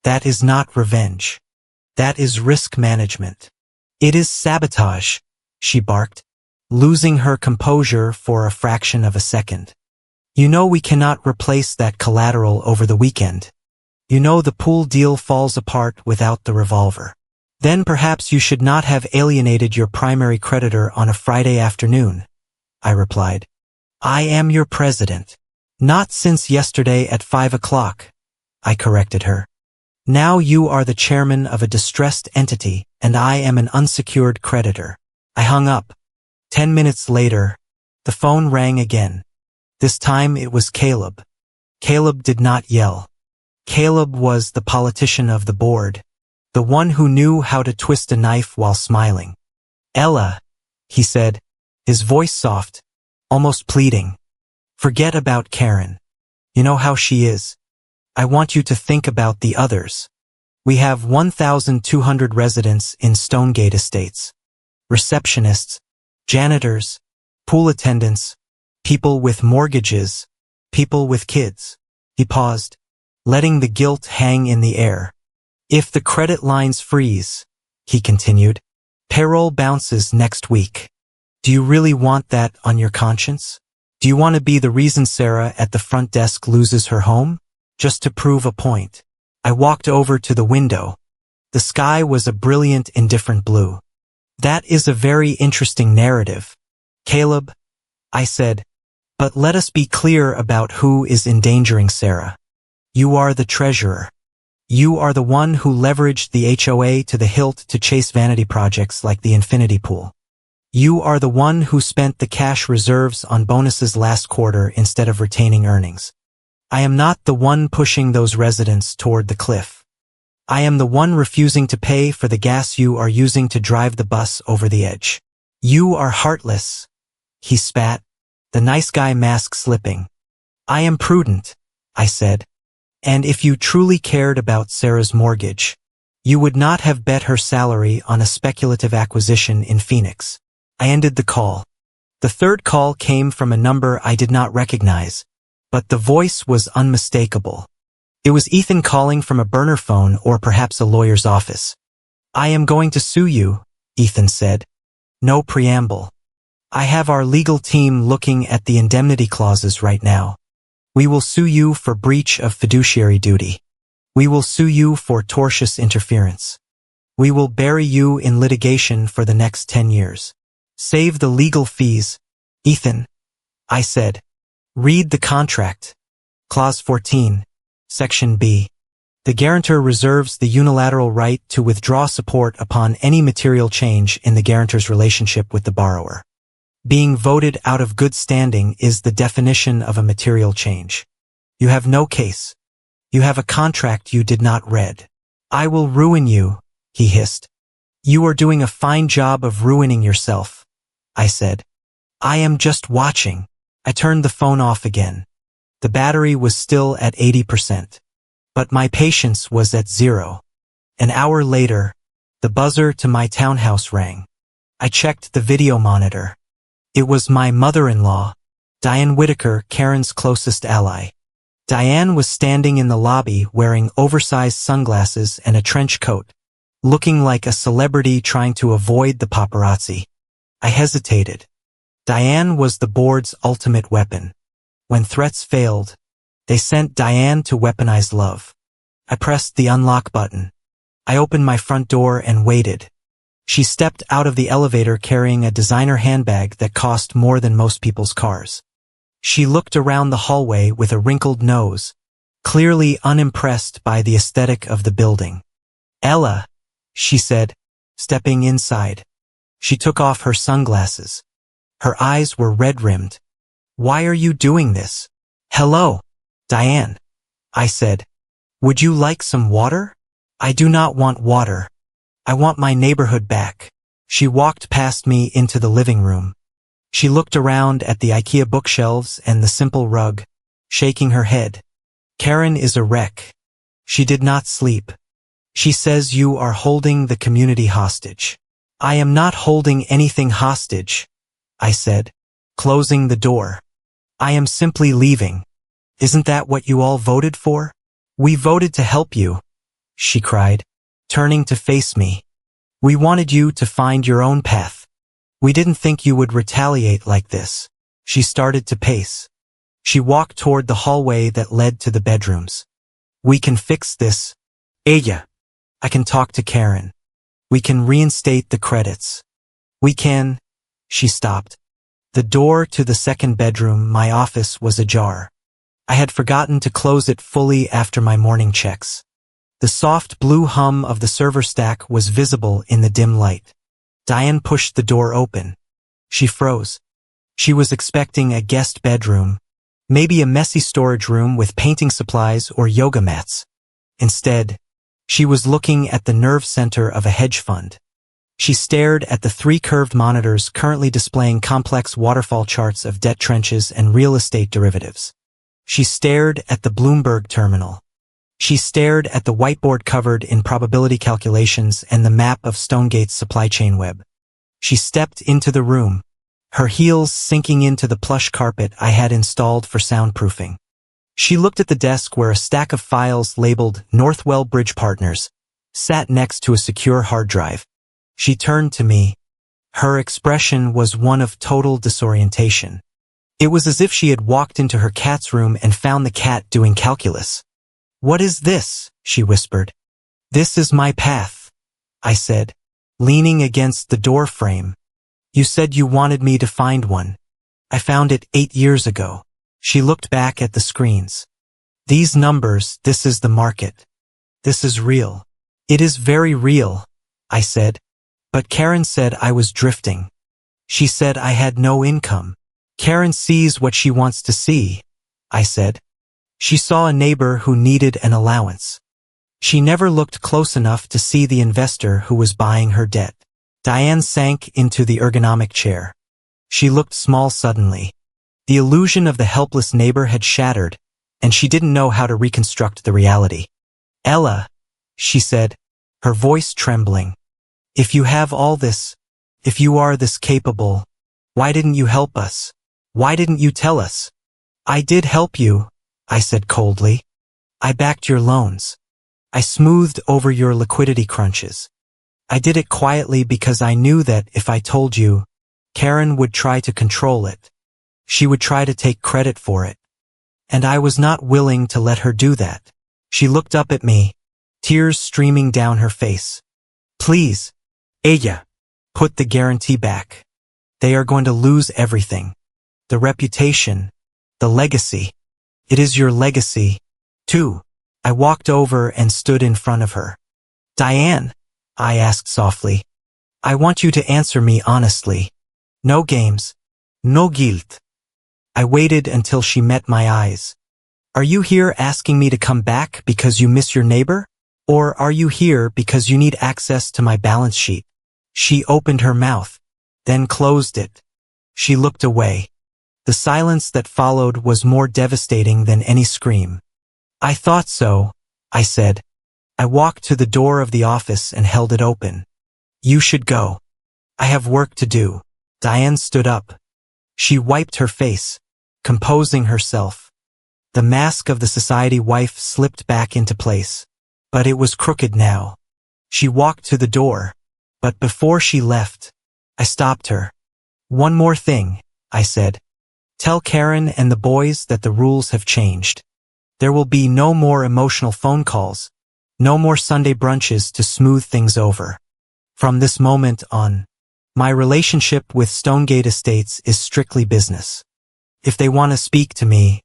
That is not revenge. That is risk management. It is sabotage, she barked, losing her composure for a fraction of a second. You know we cannot replace that collateral over the weekend. You know the pool deal falls apart without the revolver. Then perhaps you should not have alienated your primary creditor on a Friday afternoon, I replied. I am your president. Not since yesterday at 5 o'clock, I corrected her. Now you are the chairman of a distressed entity, and I am an unsecured creditor. I hung up. 10 minutes later, the phone rang again. This time it was Caleb. Caleb did not yell. Caleb was the politician of the board, the one who knew how to twist a knife while smiling. Ella, he said, his voice soft, almost pleading. Forget about Karen. You know how she is. I want you to think about the others. We have 1,200 residents in Stonegate Estates. Receptionists, janitors, pool attendants, people with mortgages, people with kids. He paused, letting the guilt hang in the air. If the credit lines freeze, he continued, payroll bounces next week. Do you really want that on your conscience? Do you want to be the reason Sarah at the front desk loses her home? Just to prove a point. I walked over to the window. The sky was a brilliant, indifferent blue. That is a very interesting narrative, Caleb, I said, but let us be clear about who is endangering Sarah. You are the treasurer. You are the one who leveraged the HOA to the hilt to chase vanity projects like the infinity pool. You are the one who spent the cash reserves on bonuses last quarter instead of retaining earnings. I am not the one pushing those residents toward the cliff. I am the one refusing to pay for the gas you are using to drive the bus over the edge. You are heartless, he spat, the nice guy mask slipping. I am prudent, I said. And if you truly cared about Sarah's mortgage, you would not have bet her salary on a speculative acquisition in Phoenix. I ended the call. The third call came from a number I did not recognize, but the voice was unmistakable. It was Ethan calling from a burner phone or perhaps a lawyer's office. I am going to sue you, Ethan said. No preamble. I have our legal team looking at the indemnity clauses right now. We will sue you for breach of fiduciary duty. We will sue you for tortious interference. We will bury you in litigation for the next 10 years. Save the legal fees, Ethan, I said. Read the contract. Clause 14, Section B. The guarantor reserves the unilateral right to withdraw support upon any material change in the guarantor's relationship with the borrower. Being voted out of good standing is the definition of a material change. You have no case. You have a contract you did not read. I will ruin you, he hissed. You are doing a fine job of ruining yourself, I said. I am just watching. I turned the phone off again. The battery was still at 80%. But my patience was at 0. An hour later, the buzzer to my townhouse rang. I checked the video monitor. It was my mother-in-law, Diane Whitaker, Karen's closest ally. Diane was standing in the lobby wearing oversized sunglasses and a trench coat, looking like a celebrity trying to avoid the paparazzi. I hesitated. Diane was the board's ultimate weapon. When threats failed, they sent Diane to weaponize love. I pressed the unlock button. I opened my front door and waited. She stepped out of the elevator carrying a designer handbag that cost more than most people's cars. She looked around the hallway with a wrinkled nose, clearly unimpressed by the aesthetic of the building. "Ella," she said, stepping inside. She took off her sunglasses. Her eyes were red-rimmed. "Why are you doing this?" "Hello, Diane," I said. "Would you like some water?" "I do not want water. I want my neighborhood back." She walked past me into the living room. She looked around at the IKEA bookshelves and the simple rug, shaking her head. "Karen is a wreck. She did not sleep. She says you are holding the community hostage." "I am not holding anything hostage," I said, closing the door. "I am simply leaving. Isn't that what you all voted for?" "We voted to help you," she cried, turning to face me. "We wanted you to find your own path. We didn't think you would retaliate like this." She started to pace. She walked toward the hallway that led to the bedrooms. "We can fix this. Ella. I can talk to Karen. We can reinstate the credits. We can..." She stopped. The door to the second bedroom, my office, was ajar. I had forgotten to close it fully after my morning checks. The soft blue hum of the server stack was visible in the dim light. Diane pushed the door open. She froze. She was expecting a guest bedroom, maybe a messy storage room with painting supplies or yoga mats. Instead, she was looking at the nerve center of a hedge fund. She stared at the 3 curved monitors currently displaying complex waterfall charts of debt trenches and real estate derivatives. She stared at the Bloomberg terminal. She stared at the whiteboard covered in probability calculations and the map of Stonegate's supply chain web. She stepped into the room, her heels sinking into the plush carpet I had installed for soundproofing. She looked at the desk where a stack of files labeled Northwell Bridge Partners sat next to a secure hard drive. She turned to me. Her expression was one of total disorientation. It was as if she had walked into her cat's room and found the cat doing calculus. "What is this?" she whispered. "This is my path," I said, leaning against the door frame. "You said you wanted me to find one. I found it 8 years ago." She looked back at the screens. "These numbers, this is the market. This is real." "It is very real," I said. "But Karen said I was drifting. She said I had no income." "Karen sees what she wants to see," I said. She saw a neighbor who needed an allowance. She never looked close enough to see the investor who was buying her debt. Diane sank into the ergonomic chair. She looked small suddenly. The illusion of the helpless neighbor had shattered, and she didn't know how to reconstruct the reality. "Ella," she said, her voice trembling, "if you have all this, if you are this capable, why didn't you help us? Why didn't you tell us?" "I did help you," I said coldly. "I backed your loans. I smoothed over your liquidity crunches. I did it quietly because I knew that if I told you, Karen would try to control it. She would try to take credit for it. And I was not willing to let her do that." She looked up at me, tears streaming down her face. "Please, Ella, put the guarantee back. They are going to lose everything. The reputation, the legacy. It is your legacy, too." I walked over and stood in front of her. "Diane," I asked softly, "I want you to answer me honestly. No games. No guilt." I waited until she met my eyes. "Are you here asking me to come back because you miss your neighbor? Or are you here because you need access to my balance sheet?" She opened her mouth, then closed it. She looked away. The silence that followed was more devastating than any scream. "I thought so," I said. I walked to the door of the office and held it open. "You should go. I have work to do." Diane stood up. She wiped her face, composing herself. The mask of the society wife slipped back into place. But it was crooked now. She walked to the door, but before she left, I stopped her. "One more thing," I said. "Tell Karen and the boys that the rules have changed. There will be no more emotional phone calls, no more Sunday brunches to smooth things over. From this moment on, my relationship with Stonegate Estates is strictly business. If they want to speak to me,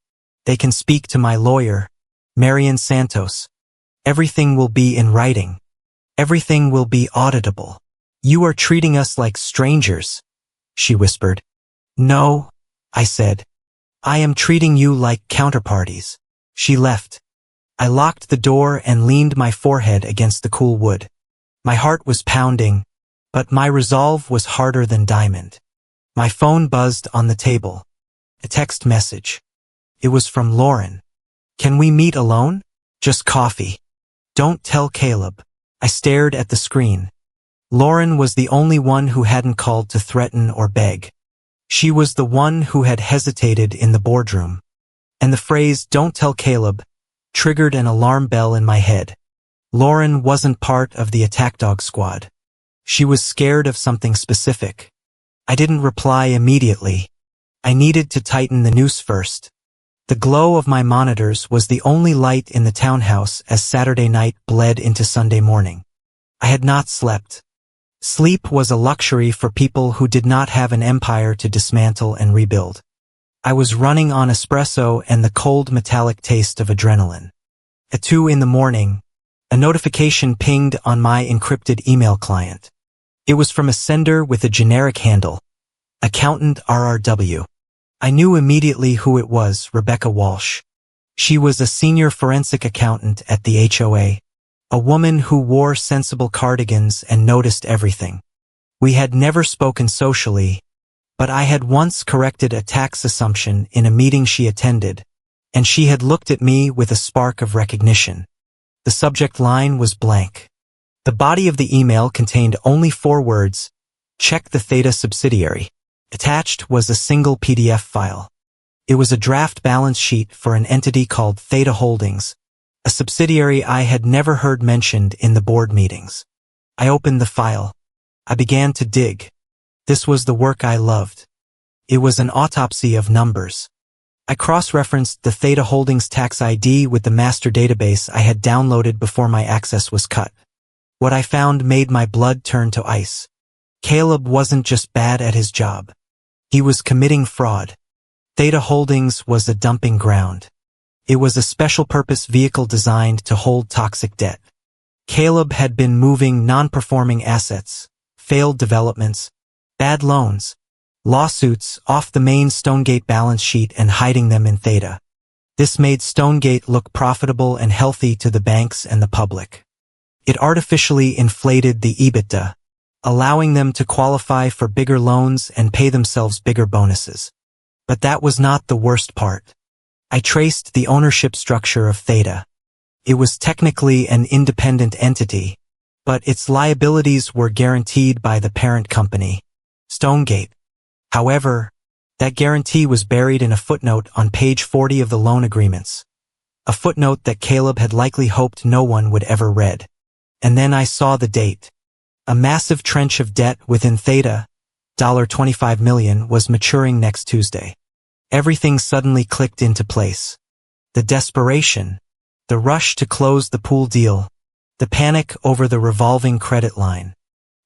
they can speak to my lawyer, Marian Santos. Everything will be in writing. Everything will be auditable. You are treating us like strangers," she whispered. "No," I said. "I am treating you like counterparties." She left. I locked the door and leaned my forehead against the cool wood. My heart was pounding, but my resolve was harder than diamond. My phone buzzed on the table. A text message. It was from Lauren. "Can we meet alone? Just coffee. Don't tell Caleb." I stared at the screen. Lauren was the only one who hadn't called to threaten or beg. She was the one who had hesitated in the boardroom. And the phrase, "Don't tell Caleb," triggered an alarm bell in my head. Lauren wasn't part of the attack dog squad. She was scared of something specific. I didn't reply immediately. I needed to tighten the noose first. The glow of my monitors was the only light in the townhouse as Saturday night bled into Sunday morning. I had not slept. Sleep was a luxury for people who did not have an empire to dismantle and rebuild. I was running on espresso and the cold metallic taste of adrenaline. At 2 a.m, a notification pinged on my encrypted email client. It was from a sender with a generic handle, Accountant RRW. I knew immediately who it was, Rebecca Walsh. She was a senior forensic accountant at the HOA, a woman who wore sensible cardigans and noticed everything. We had never spoken socially, but I had once corrected a tax assumption in a meeting she attended, and she had looked at me with a spark of recognition. The subject line was blank. The body of the email contained only 4 words, "Check the Theta subsidiary." Attached was a single PDF file. It was a draft balance sheet for an entity called Theta Holdings, a subsidiary I had never heard mentioned in the board meetings. I opened the file. I began to dig. This was the work I loved. It was an autopsy of numbers. I cross-referenced the Theta Holdings tax ID with the master database I had downloaded before my access was cut. What I found made my blood turn to ice. Caleb wasn't just bad at his job. He was committing fraud. Theta Holdings was a dumping ground. It was a special-purpose vehicle designed to hold toxic debt. Caleb had been moving non-performing assets, failed developments, bad loans, lawsuits off the main Stonegate balance sheet and hiding them in Theta. This made Stonegate look profitable and healthy to the banks and the public. It artificially inflated the EBITDA, allowing them to qualify for bigger loans and pay themselves bigger bonuses. But that was not the worst part. I traced the ownership structure of Theta. It was technically an independent entity, but its liabilities were guaranteed by the parent company, Stonegate. However, that guarantee was buried in a footnote on page 40 of the loan agreements, a footnote that Caleb had likely hoped no one would ever read. And then I saw the date. A massive trench of debt within Theta, $25 million, was maturing next Tuesday. Everything suddenly clicked into place. The desperation, the rush to close the pool deal, the panic over the revolving credit line.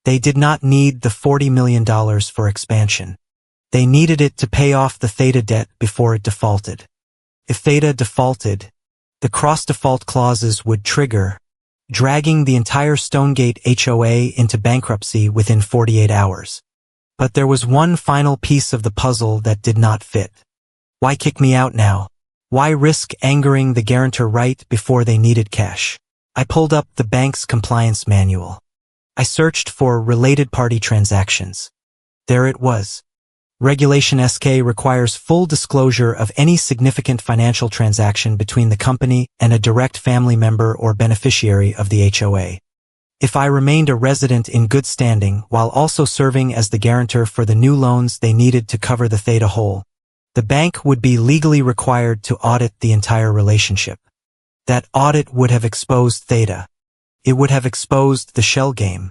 They did not need the $40 million for expansion. They needed it to pay off the Theta debt before it defaulted. If Theta defaulted, the cross-default clauses would trigger, dragging the entire Stonegate HOA into bankruptcy within 48 hours. But there was one final piece of the puzzle that did not fit. Why kick me out now? Why risk angering the guarantor right before they needed cash? I pulled up the bank's compliance manual. I searched for related party transactions. There it was. Regulation SK requires full disclosure of any significant financial transaction between the company and a direct family member or beneficiary of the HOA. If I remained a resident in good standing while also serving as the guarantor for the new loans they needed to cover the Theta hole, The bank would be legally required to audit the entire relationship. That audit would have exposed Theta. It would have exposed the shell game.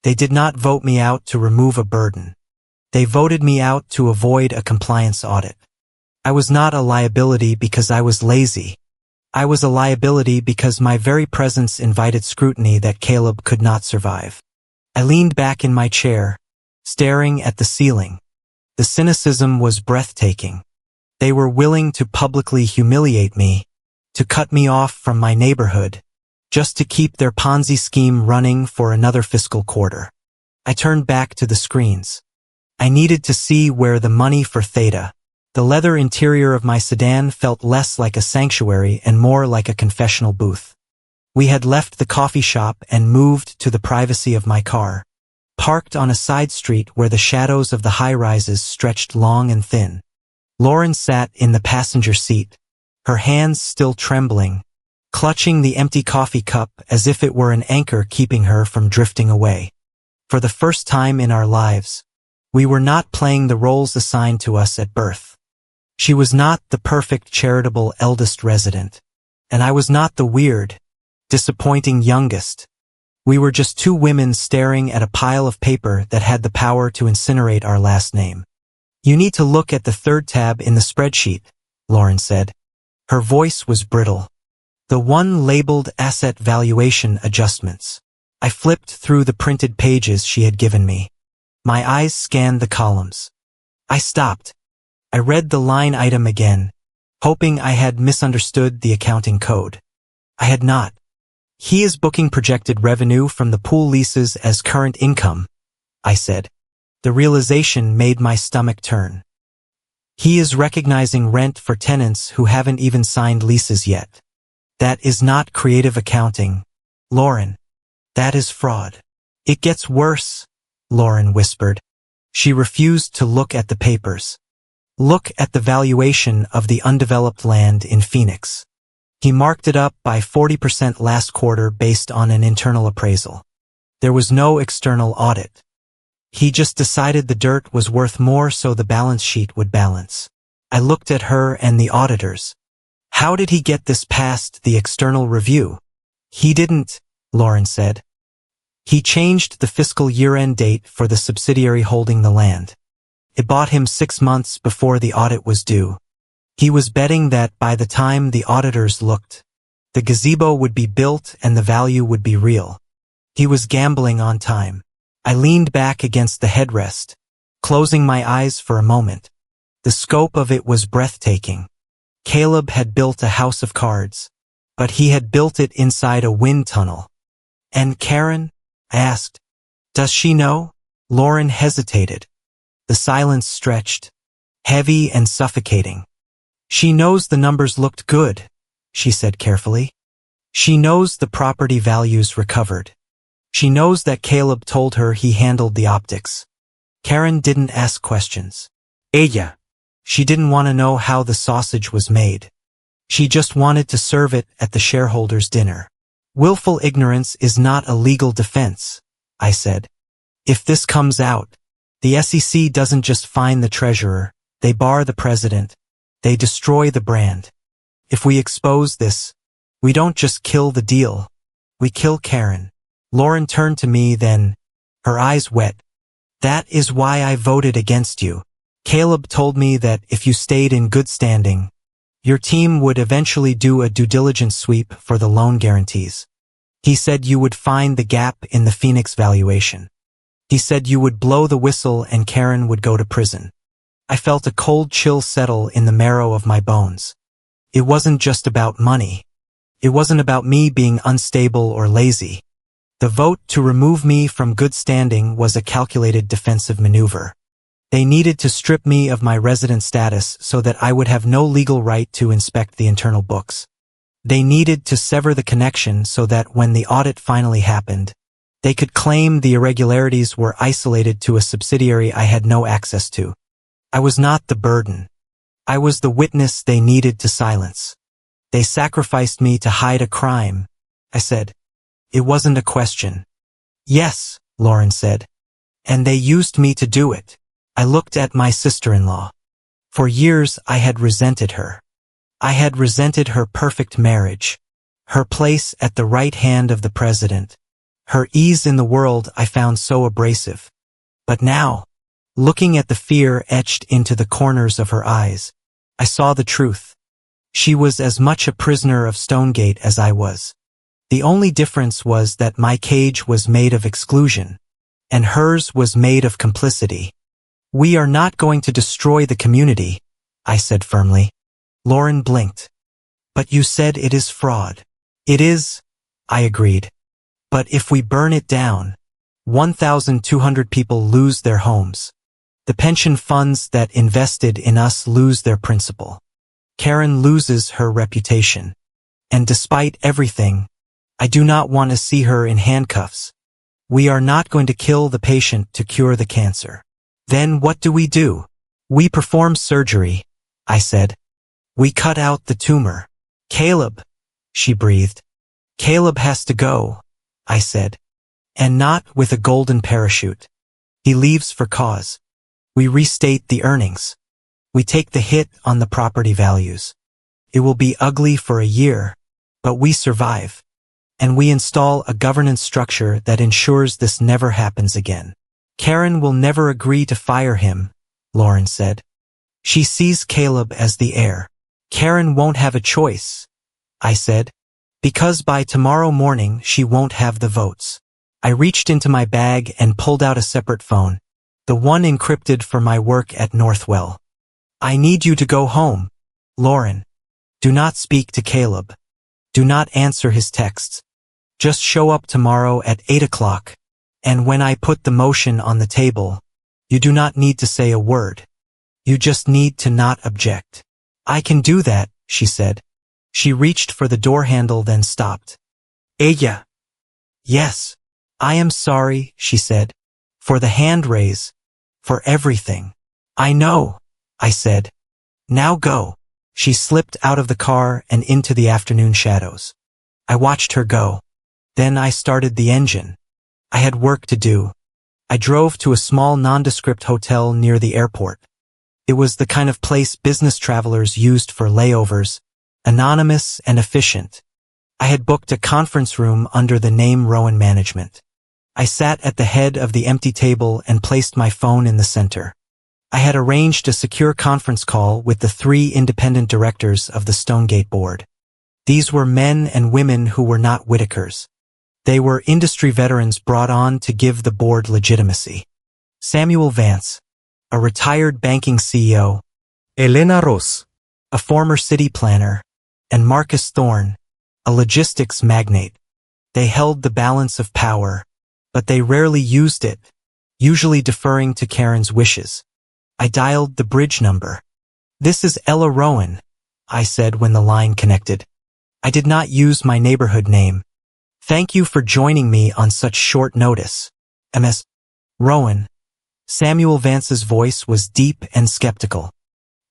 They did not vote me out to remove a burden. They voted me out to avoid a compliance audit. I was not a liability because I was lazy. I was a liability because my very presence invited scrutiny that Caleb could not survive. I leaned back in my chair, staring at the ceiling. The cynicism was breathtaking. They were willing to publicly humiliate me, to cut me off from my neighborhood, just to keep their Ponzi scheme running for another fiscal quarter. I turned back to the screens. I needed to see where the money for Theta. The leather interior of my sedan felt less like a sanctuary and more like a confessional booth. We had left the coffee shop and moved to the privacy of my car, parked on a side street where the shadows of the high-rises stretched long and thin. Lauren sat in the passenger seat, her hands still trembling, clutching the empty coffee cup as if it were an anchor keeping her from drifting away. For the first time in our lives, we were not playing the roles assigned to us at birth. She was not the perfect charitable eldest resident, and I was not the weird, disappointing youngest. We were just two women staring at a pile of paper that had the power to incinerate our last name. "You need to look at the third tab in the spreadsheet," Lauren said. Her voice was brittle. The one labeled Asset Valuation Adjustments. I flipped through the printed pages she had given me. My eyes scanned the columns. I stopped. I read the line item again, hoping I had misunderstood the accounting code. I had not. "He is booking projected revenue from the pool leases as current income," I said. The realization made my stomach turn. "He is recognizing rent for tenants who haven't even signed leases yet. That is not creative accounting, Lauren. That is fraud." "It gets worse," Lauren whispered. She refused to look at the papers. "Look at the valuation of the undeveloped land in Phoenix. He marked it up by 40% last quarter based on an internal appraisal. There was no external audit. He just decided the dirt was worth more so the balance sheet would balance." I looked at her and the auditors. "How did he get this past the external review?" "He didn't," Lauren said. "He changed the fiscal year-end date for the subsidiary holding the land. It bought him 6 months before the audit was due. He was betting that by the time the auditors looked, the gazebo would be built and the value would be real. He was gambling on time." I leaned back against the headrest, closing my eyes for a moment. The scope of it was breathtaking. Caleb had built a house of cards, but he had built it inside a wind tunnel. "And Karen?" I asked. "Does she know?" Lauren hesitated. The silence stretched, heavy and suffocating. "She knows the numbers looked good," she said carefully. "She knows the property values recovered. She knows that Caleb told her he handled the optics. Karen didn't ask questions. Ella. She didn't want to know how the sausage was made. She just wanted to serve it at the shareholders' dinner. "Willful ignorance is not a legal defense," I said. "If this comes out, the SEC doesn't just fine the treasurer, they bar the president, they destroy the brand. If we expose this, we don't just kill the deal, we kill Karen." Lauren turned to me then, her eyes wet. "That is why I voted against you. Caleb told me that if you stayed in good standing, your team would eventually do a due diligence sweep for the loan guarantees. He said you would find the gap in the Phoenix valuation. He said you would blow the whistle and Karen would go to prison." I felt a cold chill settle in the marrow of my bones. It wasn't just about money. It wasn't about me being unstable or lazy. The vote to remove me from good standing was a calculated defensive maneuver. They needed to strip me of my resident status so that I would have no legal right to inspect the internal books. They needed to sever the connection so that when the audit finally happened, they could claim the irregularities were isolated to a subsidiary I had no access to. I was not the burden. I was the witness they needed to silence. "They sacrificed me to hide a crime," I said. It wasn't a question. "Yes," Lauren said. "And they used me to do it." I looked at my sister-in-law. For years I had resented her. I had resented her perfect marriage, her place at the right hand of the president, her ease in the world I found so abrasive. But now, looking at the fear etched into the corners of her eyes, I saw the truth. She was as much a prisoner of Stonegate as I was. The only difference was that my cage was made of exclusion, and hers was made of complicity. We are not going to destroy the community, I said firmly. Lauren blinked. But you said it is fraud. It is, I agreed. But if we burn it down, 1,200 people lose their homes. The pension funds that invested in us lose their principal. Karen loses her reputation. And despite everything, I do not want to see her in handcuffs. We are not going to kill the patient to cure the cancer. Then what do? We perform surgery, I said. We cut out the tumor. Caleb, she breathed. Caleb has to go, I said. And not with a golden parachute. He leaves for cause. We restate the earnings. We take the hit on the property values. It will be ugly for a year, but we survive. And we install a governance structure that ensures this never happens again. Karen will never agree to fire him, Lauren said. She sees Caleb as the heir. Karen won't have a choice, I said, because by tomorrow morning she won't have the votes. I reached into my bag and pulled out a separate phone, the one encrypted for my work at Northwell. I need you to go home, Lauren. Do not speak to Caleb. Do not answer his texts. Just show up tomorrow at 8 o'clock, and when I put the motion on the table, you do not need to say a word. You just need to not object. I can do that, she said. She reached for the door handle then stopped. Ella. Yes. I am sorry, she said. For the hand raise. For everything. I know, I said. Now go. She slipped out of the car and into the afternoon shadows. I watched her go. Then I started the engine. I had work to do. I drove to a small nondescript hotel near the airport. It was the kind of place business travelers used for layovers, anonymous and efficient. I had booked a conference room under the name Rowan Management. I sat at the head of the empty table and placed my phone in the center. I had arranged a secure conference call with the 3 independent directors of the Stonegate board. These were men and women who were not Whitakers. They were industry veterans brought on to give the board legitimacy. Samuel Vance, a retired banking CEO, Elena Ross, a former city planner, and Marcus Thorne, a logistics magnate. They held the balance of power, but they rarely used it, usually deferring to Karen's wishes. I dialed the bridge number. This is Ella Rowan, I said when the line connected. I did not use my neighborhood name. Thank you for joining me on such short notice. Ms. Rowan. Samuel Vance's voice was deep and skeptical.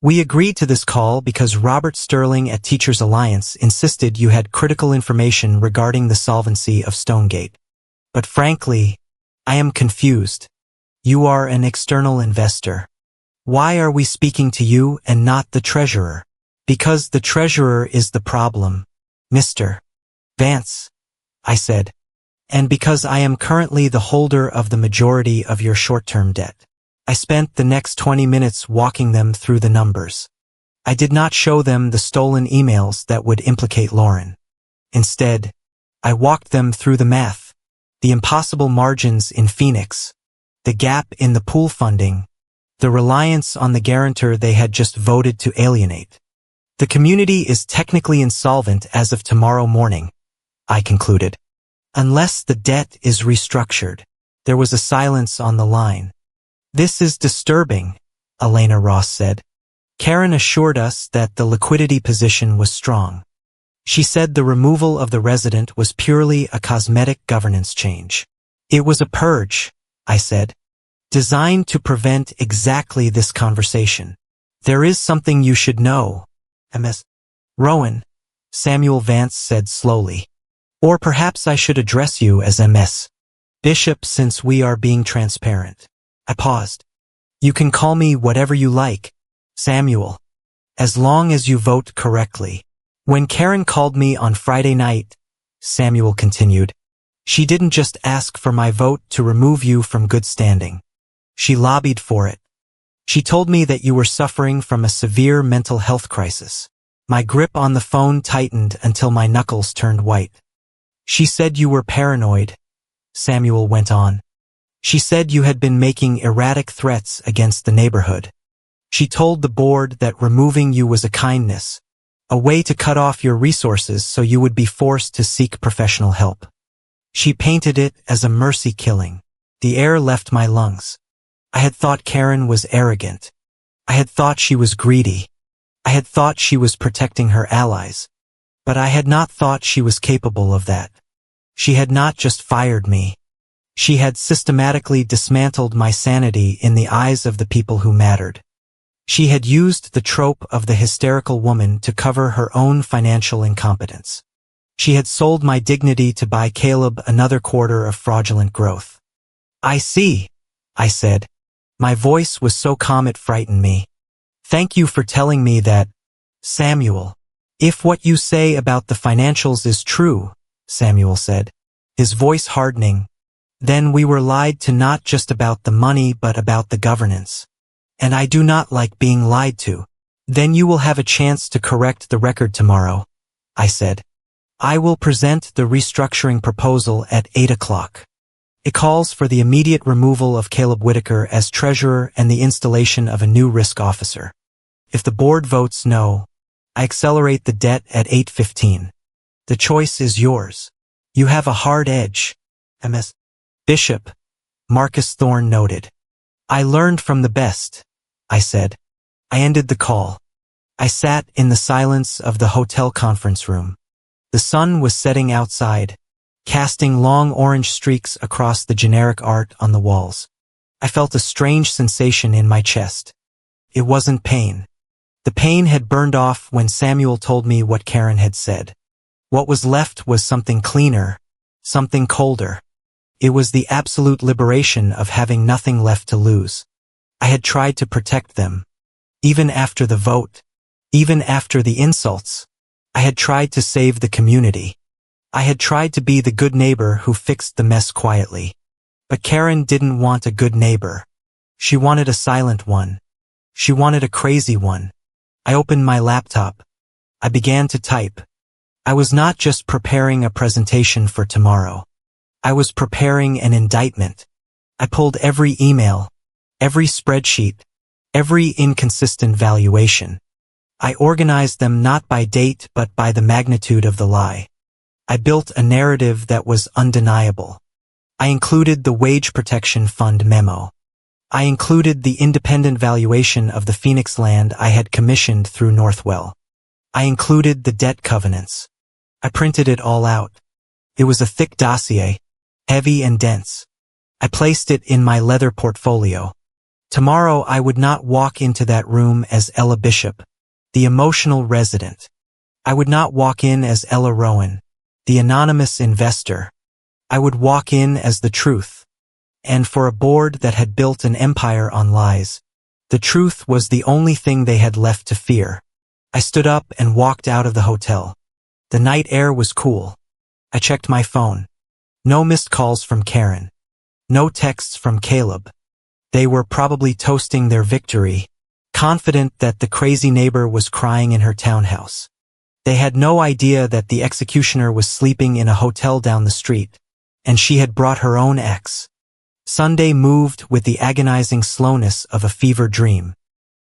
We agreed to this call because Robert Sterling at Teachers Alliance insisted you had critical information regarding the solvency of Stonegate. But frankly, I am confused. You are an external investor. Why are we speaking to you and not the treasurer? Because the treasurer is the problem, Mr. Vance, I said. And because I am currently the holder of the majority of your short-term debt. I spent the next 20 minutes walking them through the numbers. I did not show them the stolen emails that would implicate Lauren. Instead, I walked them through the math, the impossible margins in Phoenix, the gap in the pool funding, the reliance on the guarantor they had just voted to alienate. The community is technically insolvent as of tomorrow morning, I concluded. Unless the debt is restructured. There was a silence on the line. This is disturbing, Elena Ross said. Karen assured us that the liquidity position was strong. She said the removal of the resident was purely a cosmetic governance change. It was a purge, I said, designed to prevent exactly this conversation. There is something you should know, Ms. Rowan, Samuel Vance said slowly. Or perhaps I should address you as Ms. Bishop since we are being transparent. I paused. You can call me whatever you like, Samuel. As long as you vote correctly. When Karen called me on Friday night, Samuel continued, she didn't just ask for my vote to remove you from good standing. She lobbied for it. She told me that you were suffering from a severe mental health crisis. My grip on the phone tightened until my knuckles turned white. She said you were paranoid, Samuel went on. She said you had been making erratic threats against the neighborhood. She told the board that removing you was a kindness, a way to cut off your resources so you would be forced to seek professional help. She painted it as a mercy killing. The air left my lungs. I had thought Karen was arrogant. I had thought she was greedy. I had thought she was protecting her allies. But I had not thought she was capable of that. She had not just fired me. She had systematically dismantled my sanity in the eyes of the people who mattered. She had used the trope of the hysterical woman to cover her own financial incompetence. She had sold my dignity to buy Caleb another quarter of fraudulent growth. I see, I said. My voice was so calm it frightened me. Thank you for telling me that, Samuel. If what you say about the financials is true, Samuel said, his voice hardening, then we were lied to not just about the money but about the governance. And I do not like being lied to. Then you will have a chance to correct the record tomorrow, I said. I will present the restructuring proposal at 8 o'clock. It calls for the immediate removal of Caleb Whitaker as treasurer and the installation of a new risk officer. If the board votes no, I accelerate the debt at 8:15. The choice is yours. You have a hard edge, Ms. Bishop, Marcus Thorne noted. I learned from the best, I said. I ended the call. I sat in the silence of the hotel conference room. The sun was setting outside, casting long orange streaks across the generic art on the walls. I felt a strange sensation in my chest. It wasn't pain. The pain had burned off when Samuel told me what Karen had said. What was left was something cleaner, something colder. It was the absolute liberation of having nothing left to lose. I had tried to protect them. Even after the vote, even after the insults, I had tried to save the community. I had tried to be the good neighbor who fixed the mess quietly. But Karen didn't want a good neighbor. She wanted a silent one. She wanted a crazy one. I opened my laptop. I began to type. I was not just preparing a presentation for tomorrow. I was preparing an indictment. I pulled every email, every spreadsheet, every inconsistent valuation. I organized them not by date but by the magnitude of the lie. I built a narrative that was undeniable. I included the Wage Protection Fund memo. I included the independent valuation of the Phoenix land I had commissioned through Northwell. I included the debt covenants. I printed it all out. It was a thick dossier, heavy and dense. I placed it in my leather portfolio. Tomorrow I would not walk into that room as Ella Bishop, the emotional resident. I would not walk in as Ella Rowan, the anonymous investor. I would walk in as the truth. And for a board that had built an empire on lies, the truth was the only thing they had left to fear. I stood up and walked out of the hotel. The night air was cool. I checked my phone. No missed calls from Karen. No texts from Caleb. They were probably toasting their victory, confident that the crazy neighbor was crying in her townhouse. They had no idea that the executioner was sleeping in a hotel down the street, and she had brought her own ex. Sunday moved with the agonizing slowness of a fever dream.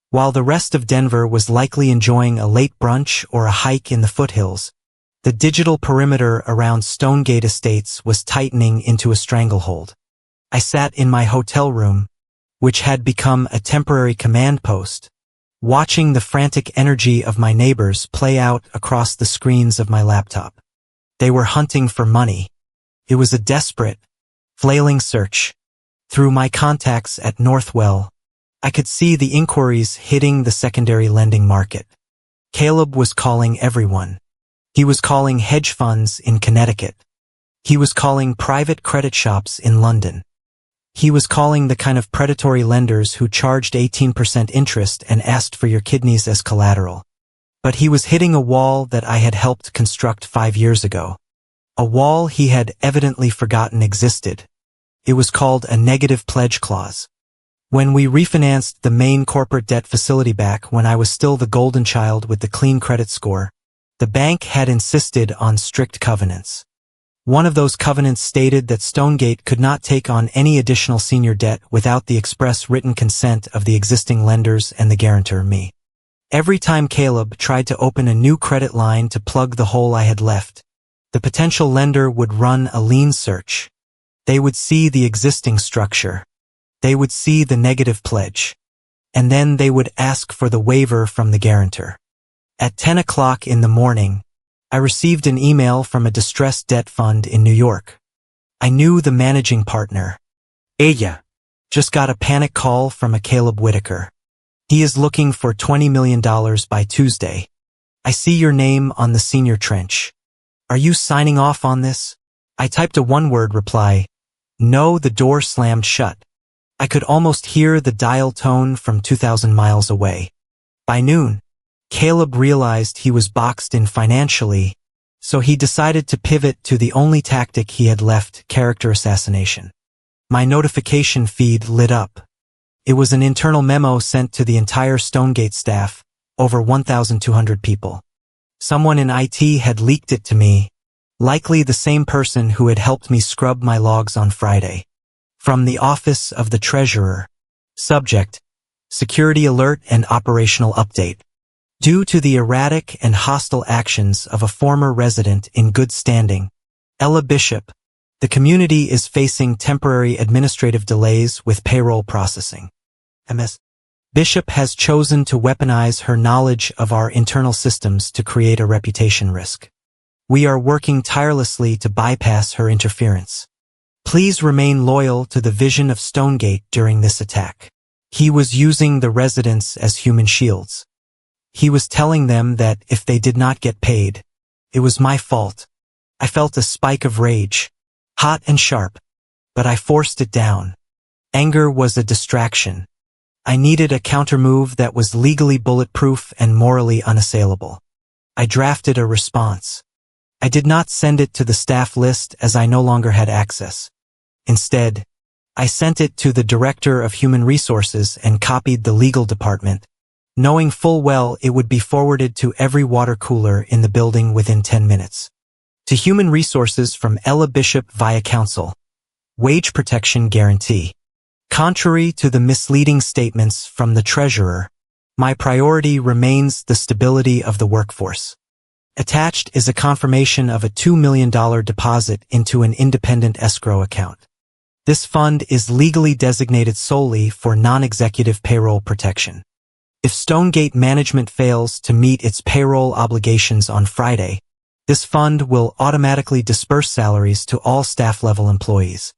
While the rest of Denver was likely enjoying a late brunch or a hike in the foothills, the digital perimeter around Stonegate Estates was tightening into a stranglehold. I sat in my hotel room, which had become a temporary command post, watching the frantic energy of my neighbors play out across the screens of my laptop. They were hunting for money. It was a desperate, flailing search. Through my contacts at Northwell, I could see the inquiries hitting the secondary lending market. Caleb was calling everyone. He was calling hedge funds in Connecticut. He was calling private credit shops in London. He was calling the kind of predatory lenders who charged 18% interest and asked for your kidneys as collateral. But he was hitting a wall that I had helped construct 5 years ago. A wall he had evidently forgotten existed. It was called a negative pledge clause. When we refinanced the main corporate debt facility back when I was still the golden child with the clean credit score, the bank had insisted on strict covenants. One of those covenants stated that Stonegate could not take on any additional senior debt without the express written consent of the existing lenders and the guarantor, me. Every time Caleb tried to open a new credit line to plug the hole I had left, the potential lender would run a lien search. They would see the existing structure. They would see the negative pledge. And then they would ask for the waiver from the guarantor. At 10 o'clock in the morning, I received an email from a distressed debt fund in New York. I knew the managing partner. Ella just got a panic call from a Caleb Whitaker. He is looking for $20 million by Tuesday. I see your name on the senior trench. Are you signing off on this? I typed a one-word reply. No, the door slammed shut. I could almost hear the dial tone from 2,000 miles away. By noon, Caleb realized he was boxed in financially, so he decided to pivot to the only tactic he had left, character assassination. My notification feed lit up. It was an internal memo sent to the entire Stonegate staff, over 1,200 people. Someone in IT had leaked it to me, likely the same person who had helped me scrub my logs on Friday. From the Office of the Treasurer. Subject: Security Alert and Operational Update. Due to the erratic and hostile actions of a former resident in good standing, Ella Bishop, the community is facing temporary administrative delays with payroll processing. Ms. Bishop has chosen to weaponize her knowledge of our internal systems to create a reputation risk. We are working tirelessly to bypass her interference. Please remain loyal to the vision of Stonegate during this attack. He was using the residents as human shields. He was telling them that if they did not get paid, it was my fault. I felt a spike of rage, hot and sharp, but I forced it down. Anger was a distraction. I needed a countermove that was legally bulletproof and morally unassailable. I drafted a response. I did not send it to the staff list as I no longer had access. Instead, I sent it to the Director of Human Resources and copied the legal department, knowing full well it would be forwarded to every water cooler in the building within 10 minutes. To Human Resources from Ella Bishop via Council. Wage Protection Guarantee. Contrary to the misleading statements from the Treasurer, my priority remains the stability of the workforce. Attached is a confirmation of a $2 million deposit into an independent escrow account. This fund is legally designated solely for non-executive payroll protection. If Stonegate management fails to meet its payroll obligations on Friday, this fund will automatically disperse salaries to all staff-level employees.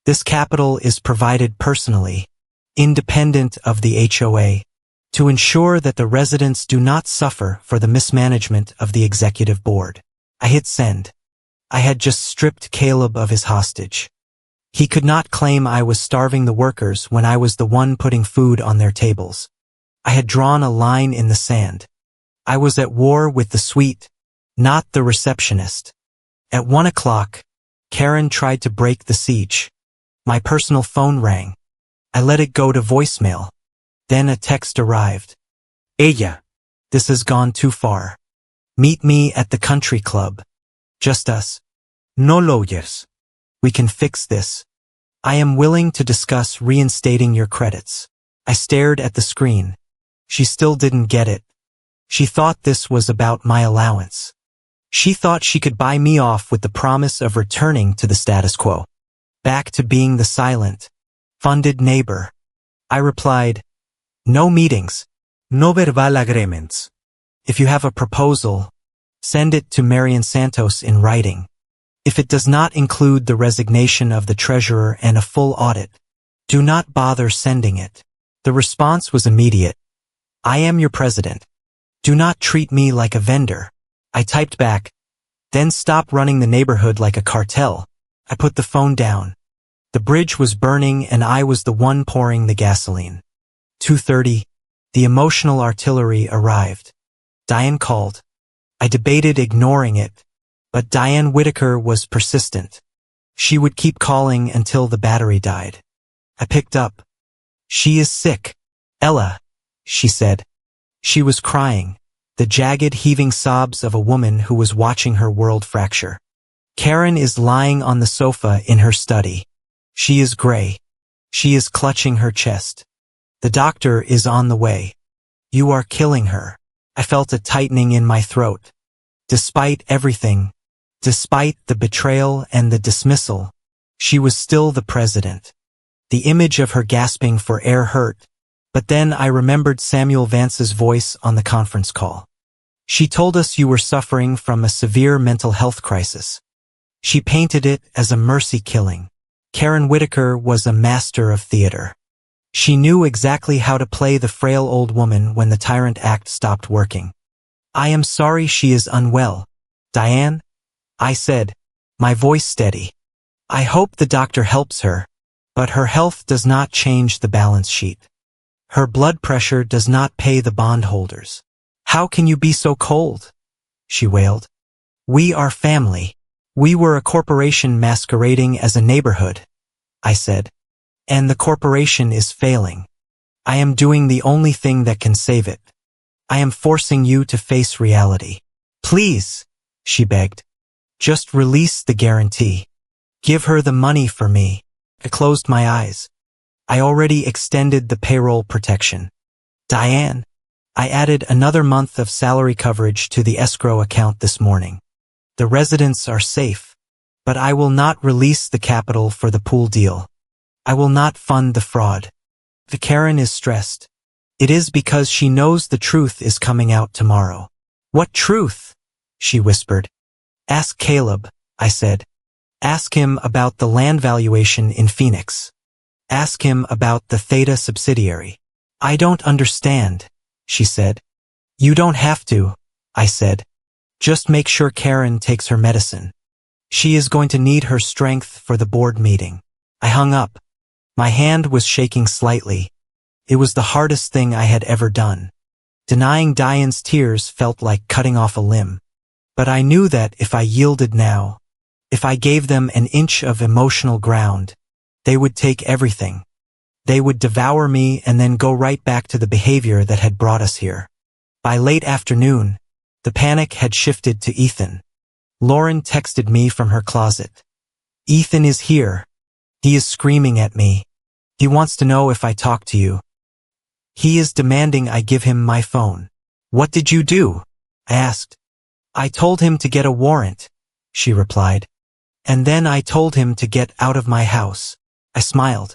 This capital is provided personally, independent of the HOA, to ensure that the residents do not suffer for the mismanagement of the executive board. I hit send. I had just stripped Caleb of his hostage. He could not claim I was starving the workers when I was the one putting food on their tables. I had drawn a line in the sand. I was at war with the suite, not the receptionist. At 1 o'clock, Karen tried to break the siege. My personal phone rang. I let it go to voicemail. Then a text arrived. Ella, this has gone too far. Meet me at the country club. Just us. No lawyers. We can fix this. I am willing to discuss reinstating your credits. I stared at the screen. She still didn't get it. She thought this was about my allowance. She thought she could buy me off with the promise of returning to the status quo. Back to being the silent, funded neighbor. I replied, no meetings, no verbal agreements. If you have a proposal, send it to Marian Santos in writing. If it does not include the resignation of the treasurer and a full audit, do not bother sending it. The response was immediate. I am your president. Do not treat me like a vendor. I typed back, then stop running the neighborhood like a cartel. I put the phone down. The bridge was burning and I was the one pouring the gasoline. 2:30. The emotional artillery arrived. Diane called. I debated ignoring it, but Diane Whitaker was persistent. She would keep calling until the battery died. I picked up. She is sick. Ella, she said. She was crying, the jagged heaving sobs of a woman who was watching her world fracture. Karen is lying on the sofa in her study. She is gray. She is clutching her chest. The doctor is on the way. You are killing her. I felt a tightening in my throat. Despite everything, despite the betrayal and the dismissal, she was still the president. The image of her gasping for air hurt, but then I remembered Samuel Vance's voice on the conference call. She told us you were suffering from a severe mental health crisis. She painted it as a mercy killing. Karen Whitaker was a master of theater. She knew exactly how to play the frail old woman when the tyrant act stopped working. I am sorry she is unwell. Diane? I said, my voice steady. I hope the doctor helps her, but her health does not change the balance sheet. Her blood pressure does not pay the bondholders. How can you be so cold? She wailed. We are family. We were a corporation masquerading as a neighborhood, I said. And the corporation is failing. I am doing the only thing that can save it. I am forcing you to face reality. Please, she begged. Just release the guarantee. Give her the money for me. I closed my eyes. I already extended the payroll protection. Diane, I added another month of salary coverage to the escrow account this morning. The residents are safe, but I will not release the capital for the pool deal. I will not fund the fraud. The Karen is stressed. It is because she knows the truth is coming out tomorrow. What truth? She whispered. Ask Caleb, I said. Ask him about the land valuation in Phoenix. Ask him about the Theta subsidiary. I don't understand, she said. You don't have to, I said. Just make sure Karen takes her medicine. She is going to need her strength for the board meeting. I hung up. My hand was shaking slightly. It was the hardest thing I had ever done. Denying Diane's tears felt like cutting off a limb. But I knew that if I yielded now, if I gave them an inch of emotional ground, they would take everything. They would devour me and then go right back to the behavior that had brought us here. By late afternoon, the panic had shifted to Ethan. Lauren texted me from her closet. Ethan is here. He is screaming at me. He wants to know if I talk to you. He is demanding I give him my phone. What did you do? I asked. I told him to get a warrant, she replied. And then I told him to get out of my house. I smiled.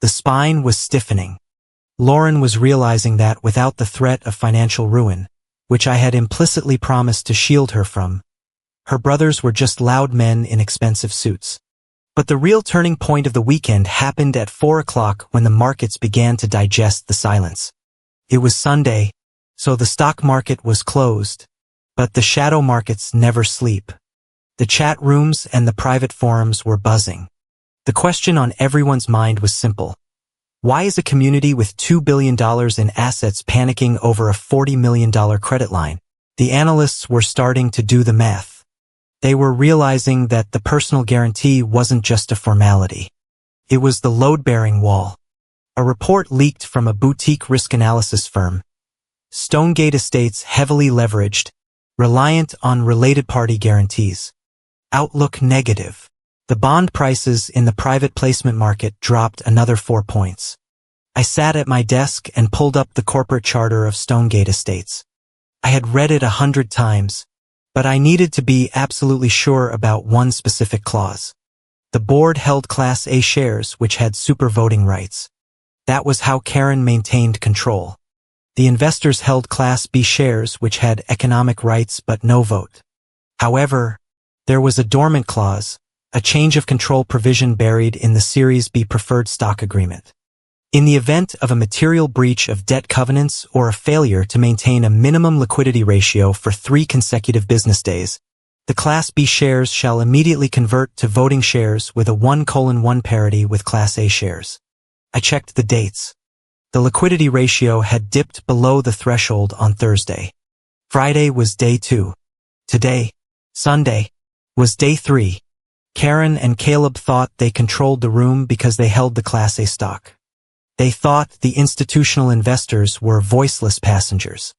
The spine was stiffening. Lauren was realizing that without the threat of financial ruin, which I had implicitly promised to shield her from, her brothers were just loud men in expensive suits. But the real turning point of the weekend happened at 4 o'clock when the markets began to digest the silence. It was Sunday, so the stock market was closed, but the shadow markets never sleep. The chat rooms and the private forums were buzzing. The question on everyone's mind was simple. Why is a community with $2 billion in assets panicking over a $40 million credit line? The analysts were starting to do the math. They were realizing that the personal guarantee wasn't just a formality. It was the load-bearing wall. A report leaked from a boutique risk analysis firm. Stonegate Estates heavily leveraged, reliant on related party guarantees. Outlook negative. The bond prices in the private placement market dropped another 4 points. I sat at my desk and pulled up the corporate charter of Stonegate Estates. I had read it 100 times, but I needed to be absolutely sure about one specific clause. The board held Class A shares which had super voting rights. That was how Karen maintained control. The investors held Class B shares which had economic rights but no vote. However, there was a dormant clause, a change of control provision buried in the Series B preferred stock agreement. In the event of a material breach of debt covenants or a failure to maintain a minimum liquidity ratio for 3 consecutive business days, The Class B shares shall immediately convert to voting shares with a 1:1 parity with Class A shares. I checked the dates. The liquidity ratio had dipped below the threshold on Thursday. Friday was day 2. Today, Sunday, was day 3. Karen and Caleb thought they controlled the room because they held the Class A stock. They thought the institutional investors were voiceless passengers.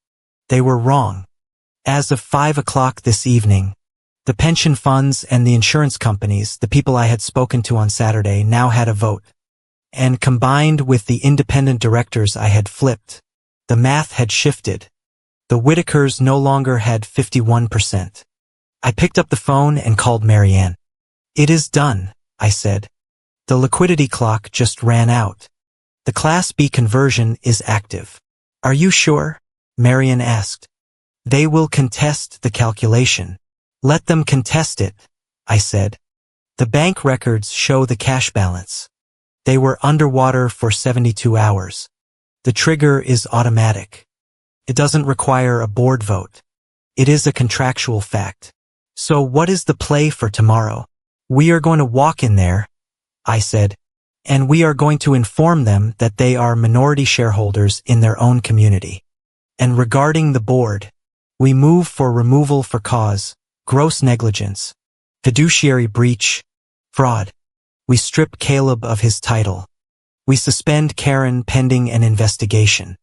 They were wrong. As of 5 o'clock this evening, the pension funds and the insurance companies, the people I had spoken to on Saturday, now had a vote. And combined with the independent directors I had flipped, the math had shifted. The Whitakers no longer had 51%. I picked up the phone and called Marianne. "It is done," I said. "The liquidity clock just ran out. The Class B conversion is active." "Are you sure?" Marianne asked. "They will contest the calculation." "Let them contest it," I said. "The bank records show the cash balance. They were underwater for 72 hours. The trigger is automatic. It doesn't require a board vote. It is a contractual fact. So what is the play for tomorrow?" "We are going to walk in there," I said, "and we are going to inform them that they are minority shareholders in their own community. And regarding the board, we move for removal for cause, gross negligence, fiduciary breach, fraud. We strip Caleb of his title. We suspend Karen pending an investigation.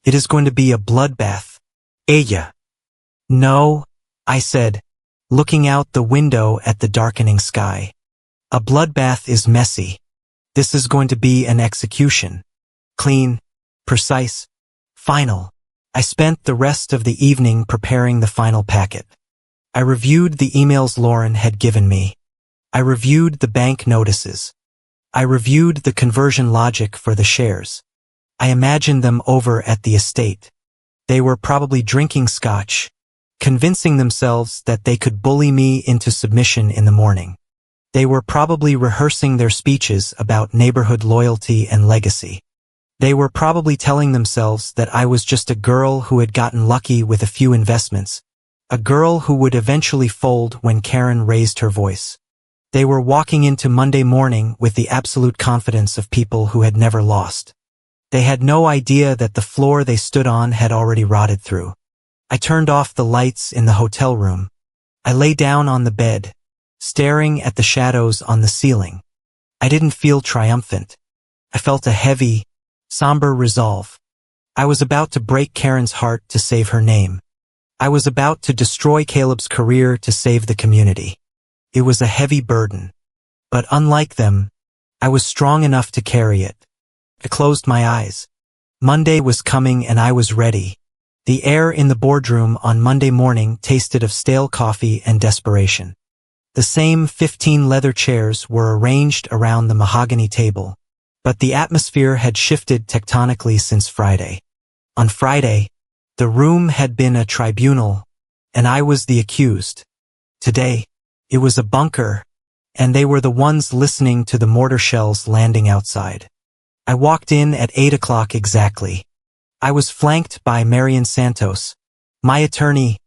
It is going to be a bloodbath." "Aya." "No," I said, looking out the window at the darkening sky. "A bloodbath is messy. This is going to be an execution. Clean, precise, final." I spent the rest of the evening preparing the final packet. I reviewed the emails Lauren had given me. I reviewed the bank notices. I reviewed the conversion logic for the shares. I imagined them over at the estate. They were probably drinking scotch, convincing themselves that they could bully me into submission in the morning. They were probably rehearsing their speeches about neighborhood loyalty and legacy. They were probably telling themselves that I was just a girl who had gotten lucky with a few investments, a girl who would eventually fold when Karen raised her voice. They were walking into Monday morning with the absolute confidence of people who had never lost. They had no idea that the floor they stood on had already rotted through. I turned off the lights in the hotel room. I lay down on the bed, staring at the shadows on the ceiling. I didn't feel triumphant. I felt a heavy, somber resolve. I was about to break Karen's heart to save her name. I was about to destroy Caleb's career to save the community. It was a heavy burden. But unlike them, I was strong enough to carry it. I closed my eyes. Monday was coming and I was ready. The air in the boardroom on Monday morning tasted of stale coffee and desperation. The same 15 leather chairs were arranged around the mahogany table, but the atmosphere had shifted tectonically since Friday. On Friday, the room had been a tribunal, and I was the accused. Today, it was a bunker, and they were the ones listening to the mortar shells landing outside. I walked in at 8 o'clock exactly. I was flanked by Marian Santos, my attorney,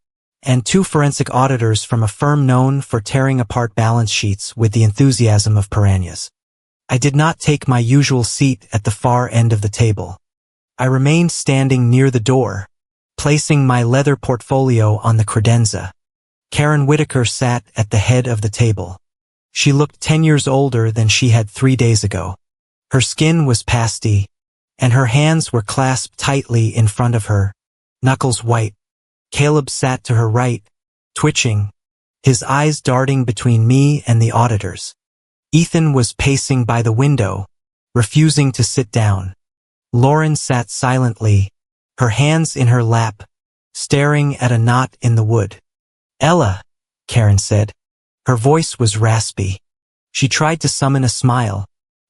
and 2 forensic auditors from a firm known for tearing apart balance sheets with the enthusiasm of piranhas. I did not take my usual seat at the far end of the table. I remained standing near the door, placing my leather portfolio on the credenza. Karen Whitaker sat at the head of the table. She looked 10 years older than she had 3 days ago. Her skin was pasty, and her hands were clasped tightly in front of her, knuckles white. Caleb sat to her right, twitching, his eyes darting between me and the auditors. Ethan was pacing by the window, refusing to sit down. Lauren sat silently, her hands in her lap, staring at a knot in the wood. "Ella," Karen said. Her voice was raspy. She tried to summon a smile,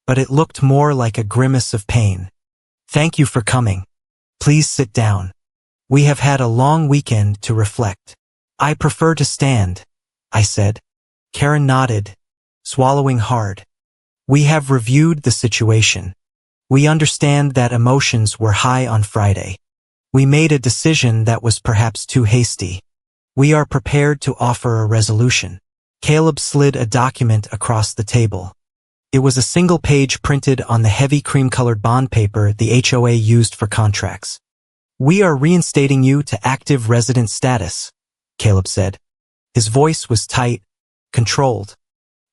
but it looked more like a grimace of pain. "Thank you for coming. Please sit down. We have had a long weekend to reflect." "I prefer to stand," I said. Karen nodded, swallowing hard. "We have reviewed the situation. We understand that emotions were high on Friday. We made a decision that was perhaps too hasty. We are prepared to offer a resolution. Caleb slid a document across the table. It was a single page printed on the heavy cream-colored bond paper the HOA used for contracts. We are reinstating you to active resident status, Caleb said. His voice was tight, controlled.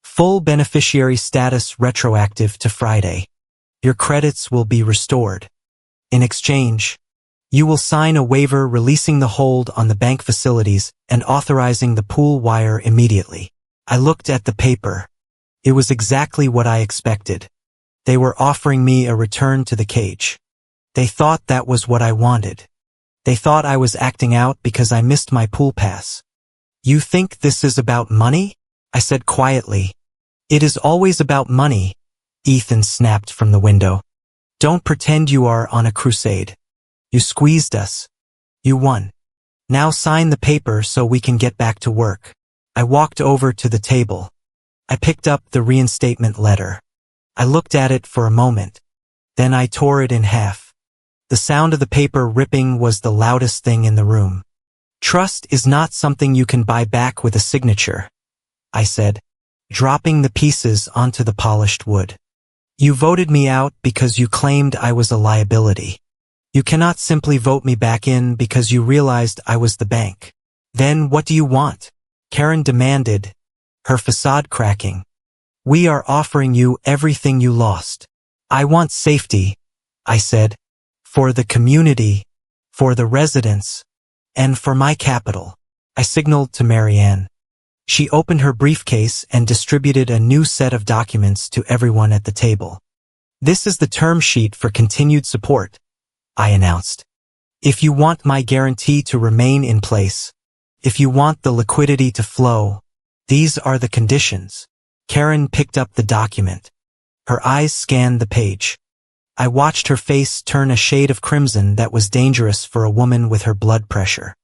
Full beneficiary status retroactive to Friday. Your credits will be restored. In exchange, you will sign a waiver releasing the hold on the bank facilities and authorizing the pool wire immediately. I looked at the paper. It was exactly what I expected. They were offering me a return to the cage. They thought that was what I wanted. They thought I was acting out because I missed my pool pass. You think this is about money? I said quietly. It is always about money, Ethan snapped from the window. Don't pretend you are on a crusade. You squeezed us. You won. Now sign the paper so we can get back to work. I walked over to the table. I picked up the reinstatement letter. I looked at it for a moment. Then I tore it in half. The sound of the paper ripping was the loudest thing in the room. Trust is not something you can buy back with a signature, I said, dropping the pieces onto the polished wood. You voted me out because you claimed I was a liability. You cannot simply vote me back in because you realized I was the bank. Then what do you want? Karen demanded, her facade cracking. We are offering you everything you lost. I want safety, I said, for the community, for the residents, and for my capital. I signaled to Marianne. She opened her briefcase and distributed a new set of documents to everyone at the table. This is the term sheet for continued support, I announced. If you want my guarantee to remain in place, if you want the liquidity to flow, these are the conditions. Karen picked up the document. Her eyes scanned the page. I watched her face turn a shade of crimson that was dangerous for a woman with her blood pressure.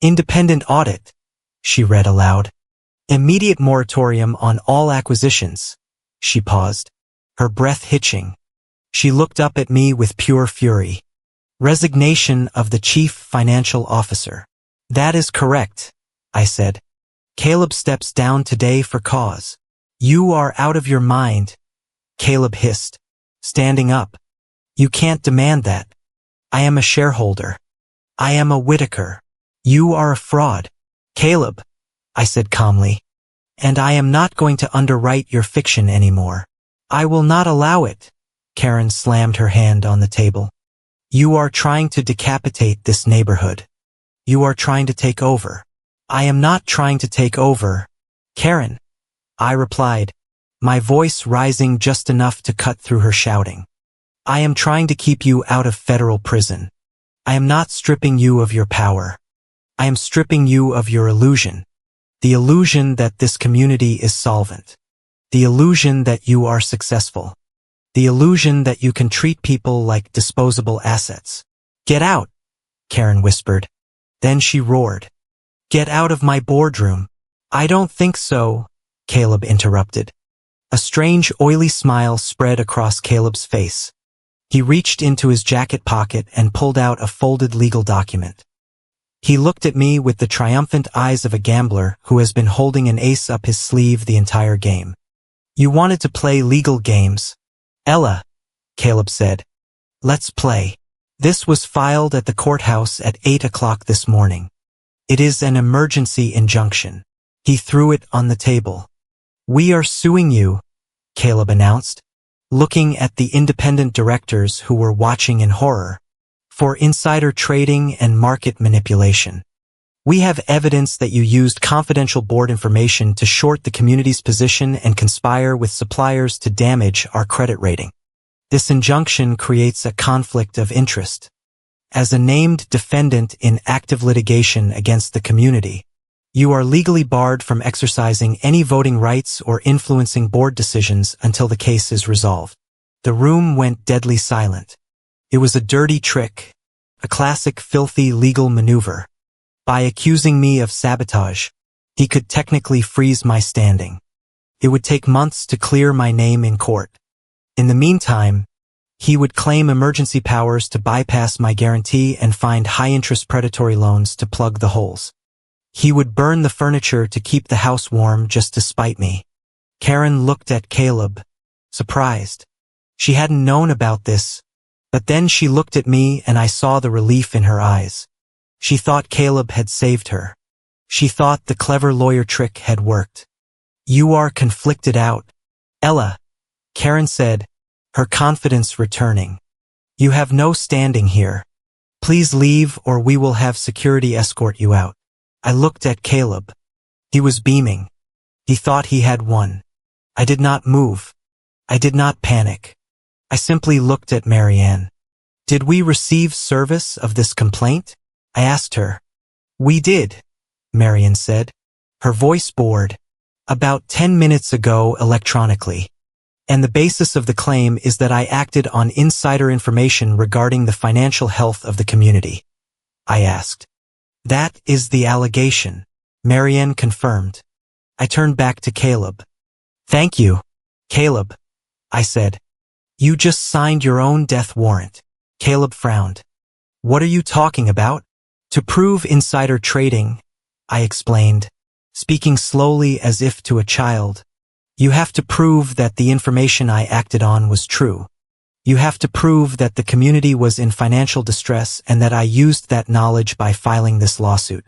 Independent audit, she read aloud. Immediate moratorium on all acquisitions. She paused, her breath hitching. She looked up at me with pure fury. Resignation of the chief financial officer. That is correct, I said. Caleb steps down today for cause. You are out of your mind, Caleb hissed, standing up. You can't demand that. I am a shareholder. I am a Whitaker. You are a fraud. Caleb, I said calmly. And I am not going to underwrite your fiction anymore. I will not allow it. Karen slammed her hand on the table. You are trying to decapitate this neighborhood. You are trying to take over. I am not trying to take over, Karen, I replied, my voice rising just enough to cut through her shouting. I am trying to keep you out of federal prison. I am not stripping you of your power. I am stripping you of your illusion. The illusion that this community is solvent. The illusion that you are successful. The illusion that you can treat people like disposable assets. Get out, Karen whispered. Then she roared. Get out of my boardroom. I don't think so, Caleb interrupted. A strange oily smile spread across Caleb's face. He reached into his jacket pocket and pulled out a folded legal document. He looked at me with the triumphant eyes of a gambler who has been holding an ace up his sleeve the entire game. You wanted to play legal games. Ella, Caleb said. Let's play. This was filed at the courthouse at 8 o'clock this morning. It is an emergency injunction. He threw it on the table. We are suing you, Caleb announced, looking at the independent directors who were watching in horror, for insider trading and market manipulation. We have evidence that you used confidential board information to short the community's position and conspire with suppliers to damage our credit rating. This injunction creates a conflict of interest. As a named defendant in active litigation against the community, you are legally barred from exercising any voting rights or influencing board decisions until the case is resolved. The room went deadly silent. It was a dirty trick, a classic filthy legal maneuver. By accusing me of sabotage, he could technically freeze my standing. It would take months to clear my name in court. In the meantime, he would claim emergency powers to bypass my guarantee and find high-interest predatory loans to plug the holes. He would burn the furniture to keep the house warm just to spite me. Karen looked at Caleb, surprised. She hadn't known about this, but then she looked at me and I saw the relief in her eyes. She thought Caleb had saved her. She thought the clever lawyer trick had worked. You are conflicted out, Ella, Karen said, her confidence returning. You have no standing here. Please leave or we will have security escort you out. I looked at Caleb. He was beaming. He thought he had won. I did not move. I did not panic. I simply looked at Marianne. Did we receive service of this complaint? I asked her. We did, Marianne said. Her voice bored. About 10 minutes ago electronically. And the basis of the claim is that I acted on insider information regarding the financial health of the community. I asked. That is the allegation, Marianne confirmed. I turned back to Caleb. Thank you, Caleb, I said. You just signed your own death warrant. Caleb frowned. What are you talking about? To prove insider trading, I explained, speaking slowly as if to a child. You have to prove that the information I acted on was true. You have to prove that the community was in financial distress and that I used that knowledge by filing this lawsuit.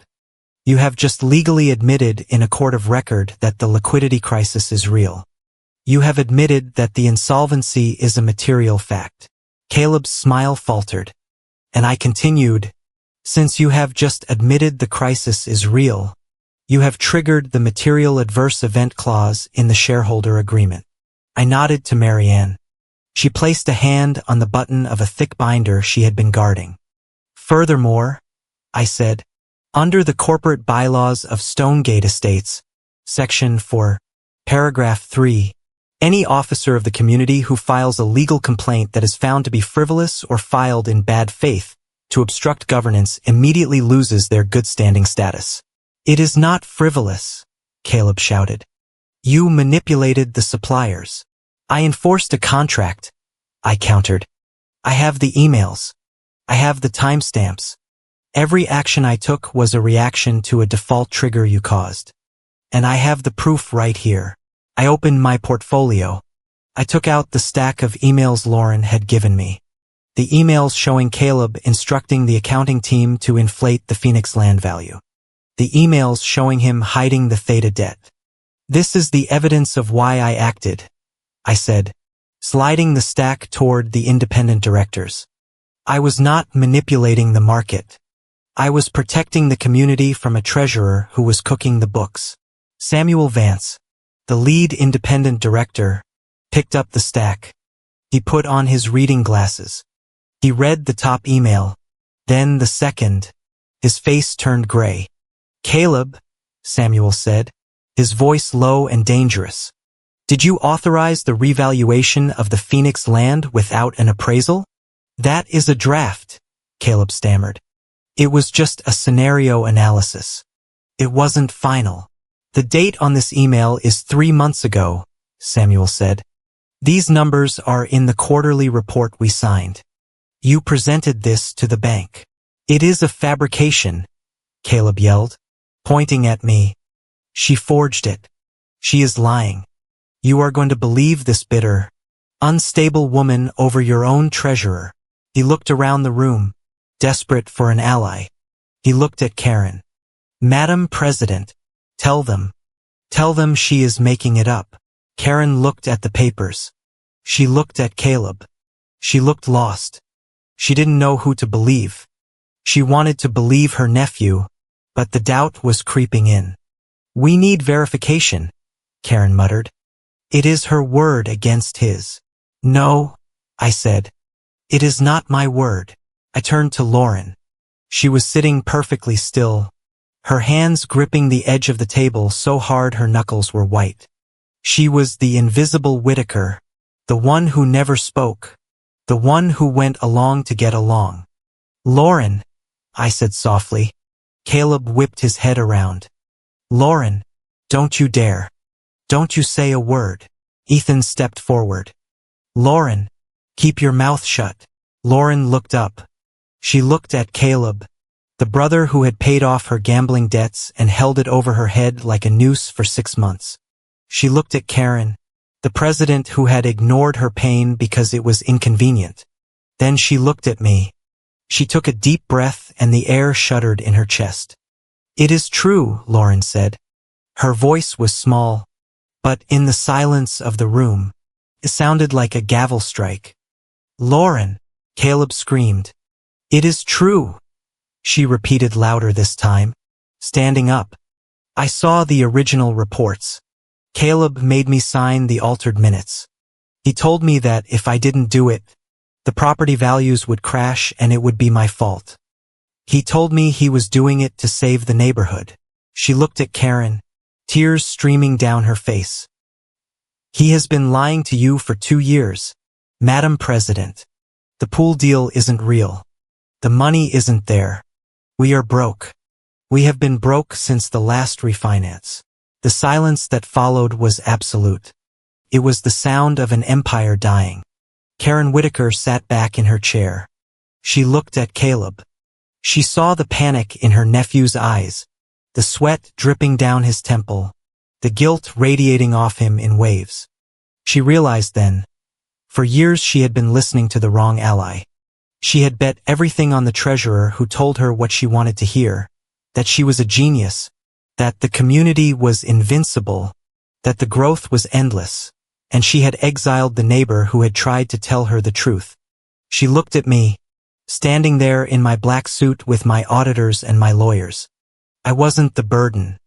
You have just legally admitted in a court of record that the liquidity crisis is real. You have admitted that the insolvency is a material fact. Caleb's smile faltered, and I continued, since you have just admitted the crisis is real, you have triggered the material adverse event clause in the shareholder agreement. I nodded to Marianne. She placed a hand on the button of a thick binder she had been guarding. Furthermore, I said, under the corporate bylaws of Stonegate Estates, Section 4, Paragraph 3, any officer of the community who files a legal complaint that is found to be frivolous or filed in bad faith to obstruct governance immediately loses their good standing status. It is not frivolous, Caleb shouted. You manipulated the suppliers. I enforced a contract, I countered. I have the emails. I have the timestamps. Every action I took was a reaction to a default trigger you caused. And I have the proof right here. I opened my portfolio. I took out the stack of emails Lauren had given me. The emails showing Caleb instructing the accounting team to inflate the Phoenix land value. The emails showing him hiding the Theta debt. This is the evidence of why I acted, I said, sliding the stack toward the independent directors. I was not manipulating the market. I was protecting the community from a treasurer who was cooking the books. Samuel Vance, the lead independent director, picked up the stack. He put on his reading glasses. He read the top email, then the second. His face turned gray. Caleb, Samuel said, his voice low and dangerous. Did you authorize the revaluation of the Phoenix land without an appraisal? That is a draft, Caleb stammered. It was just a scenario analysis. It wasn't final. The date on this email is 3 months ago, Samuel said. These numbers are in the quarterly report we signed. You presented this to the bank. It is a fabrication, Caleb yelled, pointing at me. She forged it. She is lying. You are going to believe this bitter, unstable woman over your own treasurer. He looked around the room, desperate for an ally. He looked at Karen. Madam President, tell them she is making it up. Karen looked at the papers. She looked at Caleb. She looked lost. She didn't know who to believe. She wanted to believe her nephew, but the doubt was creeping in. We need verification, Karen muttered. It is her word against his. No, I said. It is not my word. I turned to Lauren. She was sitting perfectly still, her hands gripping the edge of the table so hard her knuckles were white. She was the invisible Whitaker, the one who never spoke, the one who went along to get along. Lauren, I said softly. Caleb whipped his head around. Lauren, don't you dare. Don't you say a word. Ethan stepped forward. Lauren, keep your mouth shut. Lauren looked up. She looked at Caleb, The brother who had paid off her gambling debts and held it over her head like a noose for 6 months. She looked at Karen, the president who had ignored her pain because it was inconvenient. Then she looked at me. She took a deep breath and the air shuddered in her chest. "It is true," Lauren said. Her voice was small, but in the silence of the room, it sounded like a gavel strike. "Lauren," Caleb screamed. "It is true," she repeated louder this time, standing up. "I saw the original reports. Caleb made me sign the altered minutes. He told me that if I didn't do it, the property values would crash and it would be my fault. He told me he was doing it to save the neighborhood." She looked at Karen, tears streaming down her face. "He has been lying to you for 2 years, Madam President. The pool deal isn't real. The money isn't there. We are broke. We have been broke since the last refinance." The silence that followed was absolute. It was the sound of an empire dying. Karen Whitaker sat back in her chair. She looked at Caleb. She saw the panic in her nephew's eyes, the sweat dripping down his temple, the guilt radiating off him in waves. She realized then, for years she had been listening to the wrong ally. She had bet everything on the treasurer who told her what she wanted to hear, that she was a genius, that the community was invincible, that the growth was endless, and she had exiled the neighbor who had tried to tell her the truth. She looked at me, standing there in my black suit with my auditors and my lawyers. I wasn't the burden.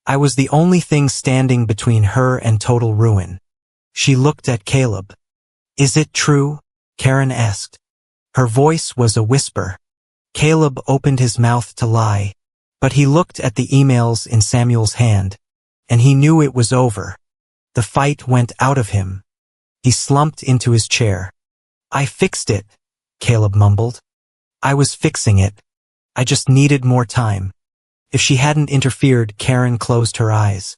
I was the only thing standing between her and total ruin. She looked at Caleb. "Is it true?" Karen asked. Her voice was a whisper. Caleb opened his mouth to lie, but he looked at the emails in Samuel's hand, and he knew it was over. The fight went out of him. He slumped into his chair. "I fixed it," Caleb mumbled. "I was fixing it. I just needed more time." If she hadn't interfered, Karen closed her eyes.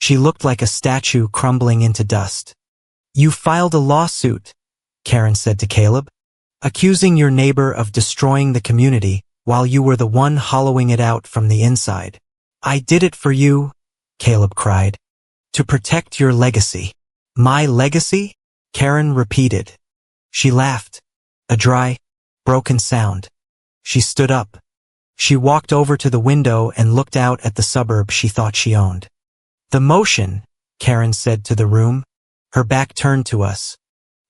She looked like a statue crumbling into dust. "You filed a lawsuit," Karen said to Caleb, "accusing your neighbor of destroying the community while you were the one hollowing it out from the inside." "I did it for you," Caleb cried. "To protect your legacy." "My legacy?" Karen repeated. She laughed. A dry, broken sound. She stood up. She walked over to the window and looked out at the suburb she thought she owned. "The motion," Karen said to the room, her back turned to us.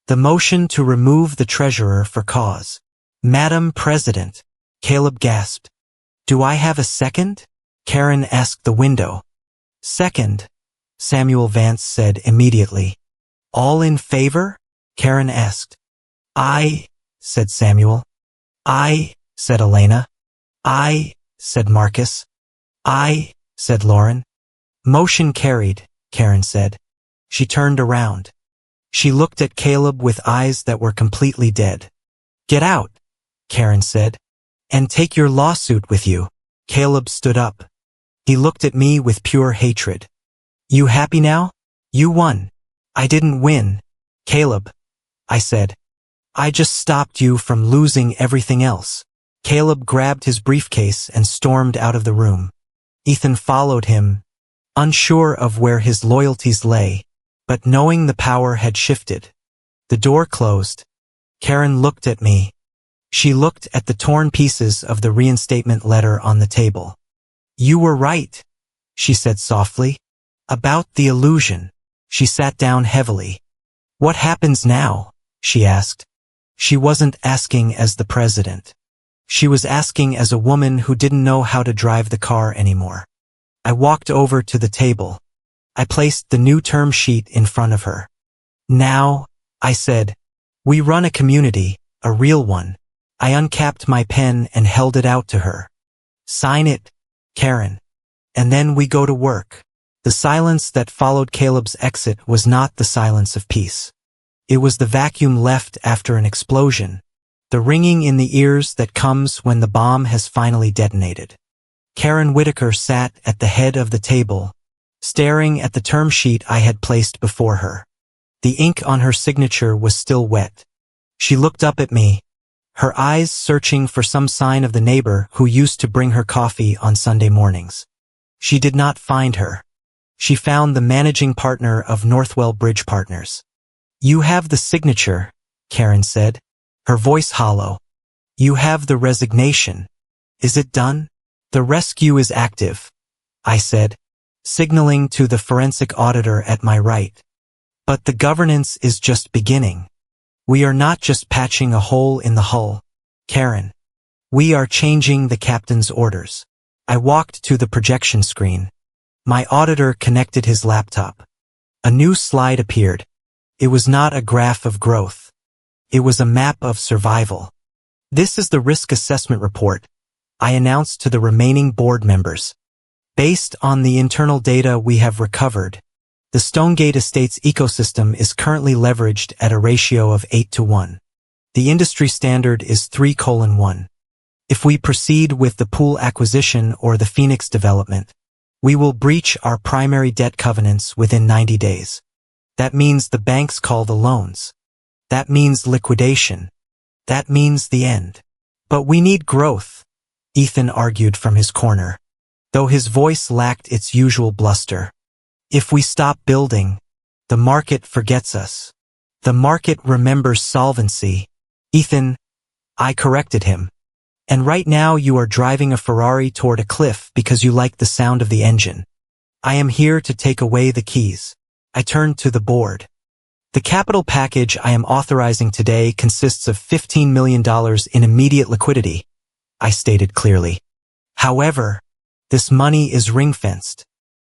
"The motion to remove the treasurer for cause." "Madam President," Caleb gasped. "Do I have a second?" Karen asked the window. "Second," Samuel Vance said immediately. "All in favor?" Karen asked. "I," said Samuel. "I," said Elena. "I," said Marcus. "I," said Lauren. "Motion carried," Karen said. She turned around. She looked at Caleb with eyes that were completely dead. "Get out," Karen said, "and take your lawsuit with you." Caleb stood up. He looked at me with pure hatred. "You happy now? You won." "I didn't win, Caleb," I said. "I just stopped you from losing everything else." Caleb grabbed his briefcase and stormed out of the room. Ethan followed him, unsure of where his loyalties lay, but knowing the power had shifted. The door closed. Karen looked at me. She looked at the torn pieces of the reinstatement letter on the table. "You were right," she said softly. "About the illusion." She sat down heavily. "What happens now?" she asked. She wasn't asking as the president. She was asking as a woman who didn't know how to drive the car anymore. I walked over to the table. I placed the new term sheet in front of her. "Now," I said, "we run a community, a real one." I uncapped my pen and held it out to her. "Sign it, Karen. And then we go to work." The silence that followed Caleb's exit was not the silence of peace. It was the vacuum left after an explosion, the ringing in the ears that comes when the bomb has finally detonated. Karen Whitaker sat at the head of the table, staring at the term sheet I had placed before her. The ink on her signature was still wet. She looked up at me, her eyes searching for some sign of the neighbor who used to bring her coffee on Sunday mornings. She did not find her. She found the managing partner of Northwell Bridge Partners. "You have the signature," Karen said, her voice hollow. "You have the resignation. Is it done?" "The rescue is active," I said, signaling to the forensic auditor at my right. "But the governance is just beginning. We are not just patching a hole in the hull, Karen. We are changing the captain's orders." I walked to the projection screen. My auditor connected his laptop. A new slide appeared. It was not a graph of growth. It was a map of survival. "This is the risk assessment report," I announced to the remaining board members. "Based on the internal data we have recovered, the Stonegate Estates ecosystem is currently leveraged at a ratio of 8-1. The industry standard is 3:1. If we proceed with the pool acquisition or the Phoenix development, we will breach our primary debt covenants within 90 days. That means the banks call the loans. That means liquidation. That means the end. But we need growth," Ethan argued from his corner, though his voice lacked its usual bluster. "If we stop building, the market forgets us. The market remembers solvency." "Ethan," I corrected him. "And right now you are driving a Ferrari toward a cliff because you like the sound of the engine. I am here to take away the keys." I turned to the board. "The capital package I am authorizing today consists of $15 million in immediate liquidity," I stated clearly. "However, this money is ring-fenced.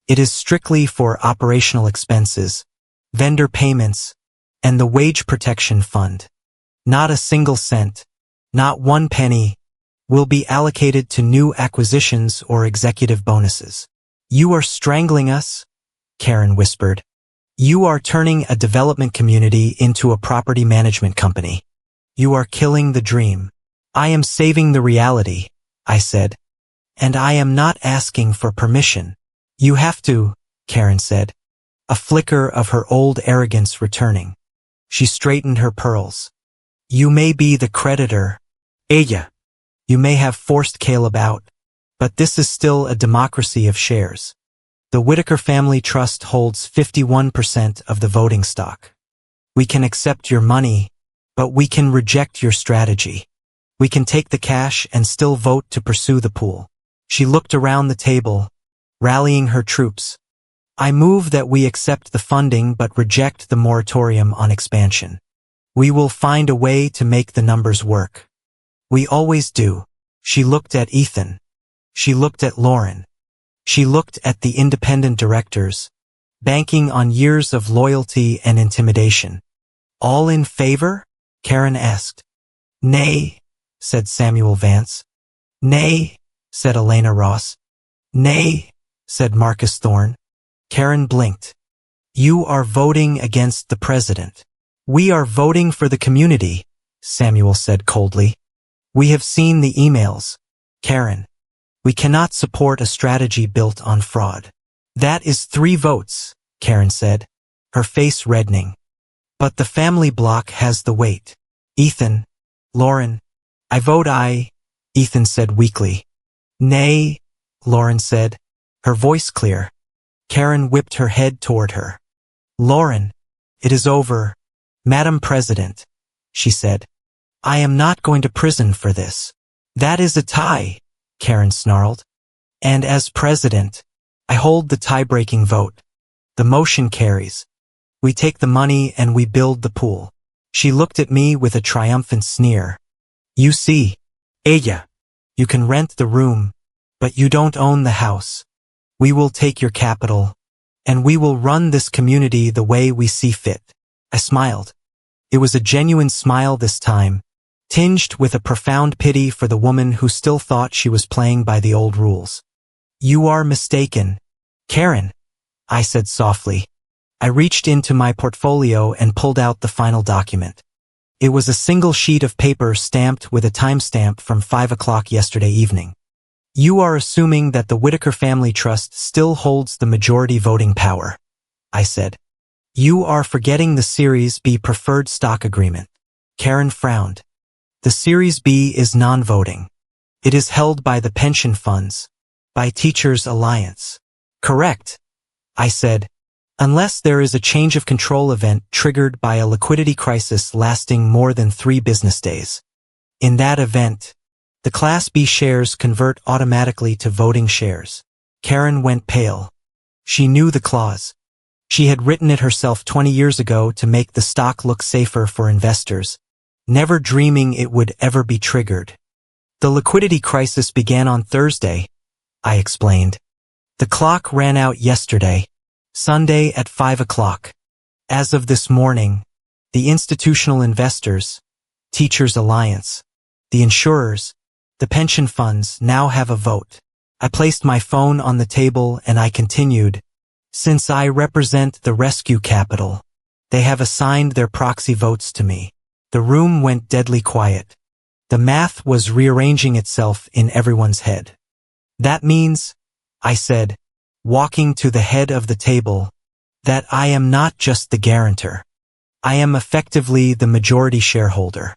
It is strictly for operational expenses, vendor payments, and the wage protection fund. Not a single cent, not one penny, will be allocated to new acquisitions or executive bonuses." "You are strangling us," Karen whispered. "You are turning a development community into a property management company. You are killing the dream." "I am saving the reality," I said. "And I am not asking for permission." "You have to," Karen said, a flicker of her old arrogance returning. She straightened her pearls. "You may be the creditor, Aya. You may have forced Caleb out, but this is still a democracy of shares. The Whitaker Family Trust holds 51% of the voting stock. We can accept your money, but we can reject your strategy. We can take the cash and still vote to pursue the pool." She looked around the table, rallying her troops. "I move that we accept the funding but reject the moratorium on expansion. We will find a way to make the numbers work. We always do." She looked at Ethan. She looked at Lauren. She looked at the independent directors, banking on years of loyalty and intimidation. "All in favor?" Karen asked. "Nay," said Samuel Vance. "Nay," said Elena Ross. "Nay," said Marcus Thorne. Karen blinked. "You are voting against the president." "We are voting for the community," Samuel said coldly. "We have seen the emails, Karen. We cannot support a strategy built on fraud." "That is 3 votes, Karen said, her face reddening. "But the family block has the weight. Ethan, Lauren." "I vote aye," Ethan said weakly. "Nay," Lauren said, her voice clear. Karen whipped her head toward her. "Lauren, it is over, Madam President," she said. "I am not going to prison for this." "That is a tie," Karen snarled. "And as president, I hold the tie-breaking vote. The motion carries. We take the money and we build the pool." She looked at me with a triumphant sneer. "You see, Aya, you can rent the room, but you don't own the house. We will take your capital, and we will run this community the way we see fit." I smiled. It was a genuine smile this time, tinged with a profound pity for the woman who still thought she was playing by the old rules. "You are mistaken, Karen," I said softly. I reached into my portfolio and pulled out the final document. It was a single sheet of paper stamped with a timestamp from 5 o'clock yesterday evening. "You are assuming that the Whitaker Family Trust still holds the majority voting power," I said. "You are forgetting the Series B preferred stock agreement." Karen frowned. The Series B is non-voting. It is held by the pension funds, by Teachers Alliance. Correct, I said, unless there is a change of control event triggered by a liquidity crisis lasting more than 3 business days. In that event, the Class B shares convert automatically to voting shares. Karen went pale. She knew the clause. She had written it herself 20 years ago to make the stock look safer for investors, never dreaming it would ever be triggered. The liquidity crisis began on Thursday, I explained. The clock ran out yesterday, Sunday at 5 o'clock. As of this morning, the institutional investors, Teachers Alliance, the insurers, the pension funds now have a vote. I placed my phone on the table and I continued, since I represent the rescue capital, they have assigned their proxy votes to me. The room went deadly quiet. The math was rearranging itself in everyone's head. That means, I said, walking to the head of the table, that I am not just the guarantor. I am effectively the majority shareholder.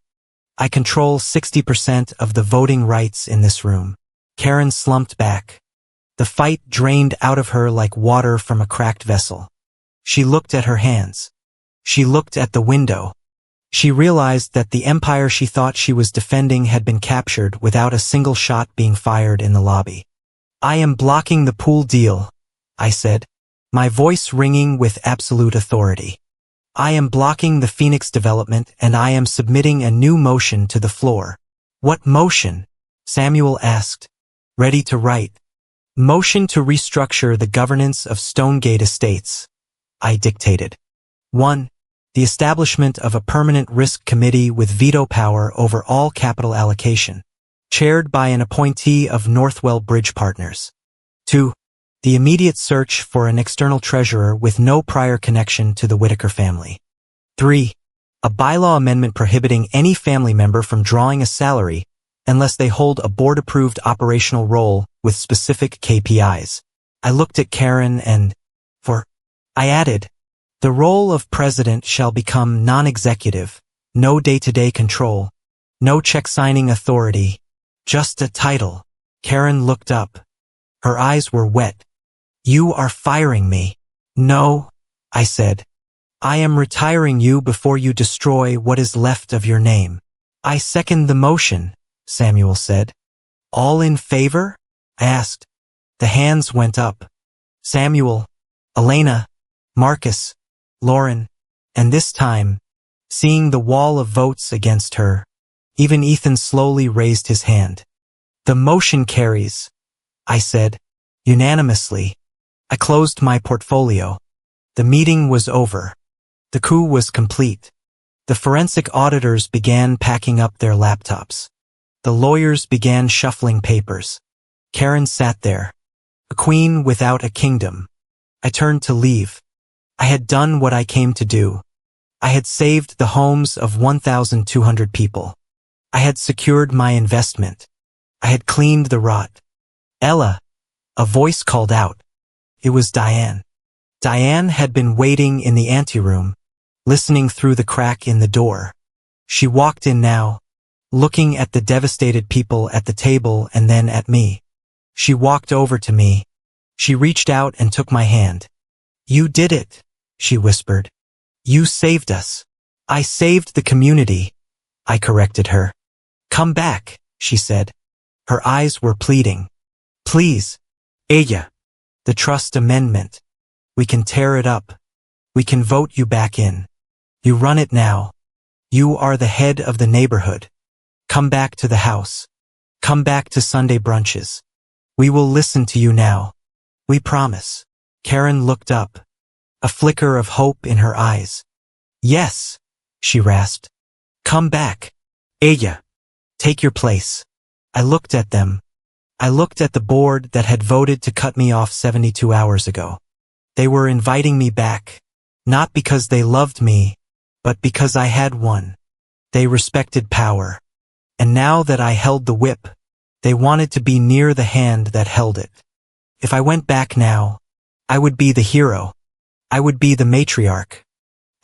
I control 60% of the voting rights in this room. Karen slumped back. The fight drained out of her like water from a cracked vessel. She looked at her hands. She looked at the window. She realized that the empire she thought she was defending had been captured without a single shot being fired in the lobby. I am blocking the pool deal, I said, my voice ringing with absolute authority. I am blocking the Phoenix development and I am submitting a new motion to the floor. What motion? Samuel asked. Ready to write. Motion to restructure the governance of Stonegate Estates, I dictated. 1. The establishment of a permanent risk committee with veto power over all capital allocation, chaired by an appointee of Northwell Bridge Partners. 2. The immediate search for an external treasurer with no prior connection to the Whitaker family. 3. A bylaw amendment prohibiting any family member from drawing a salary unless they hold a board-approved operational role with specific KPIs. I looked at Karen and, I added, the role of president shall become non-executive, no day-to-day control, no check-signing authority, just a title. Karen looked up. Her eyes were wet. You are firing me. No, I said. I am retiring you before you destroy what is left of your name. I second the motion, Samuel said. All in favor? I asked. The hands went up. Samuel, Elena, Marcus, Lauren, and this time, seeing the wall of votes against her, even Ethan slowly raised his hand. The motion carries, I said, unanimously. I closed my portfolio. The meeting was over. The coup was complete. The forensic auditors began packing up their laptops. The lawyers began shuffling papers. Karen sat there, a queen without a kingdom. I turned to leave. I had done what I came to do. I had saved the homes of 1,200 people. I had secured my investment. I had cleaned the rot. Ella, a voice called out. It was Diane. Diane had been waiting in the anteroom, listening through the crack in the door. She walked in now, looking at the devastated people at the table and then at me. She walked over to me. She reached out and took my hand. You did it, she whispered. You saved us. I saved the community, I corrected her. Come back, she said. Her eyes were pleading. Please. Ella. The trust amendment. We can tear it up. We can vote you back in. You run it now. You are the head of the neighborhood. Come back to the house. Come back to Sunday brunches. We will listen to you now. We promise. Karen looked up, a flicker of hope in her eyes. Yes, she rasped. Come back. Ella. Take your place. I looked at them. I looked at the board that had voted to cut me off 72 hours ago. They were inviting me back, not because they loved me, but because I had won. They respected power. And now that I held the whip, they wanted to be near the hand that held it. If I went back now, I would be the hero. I would be the matriarch.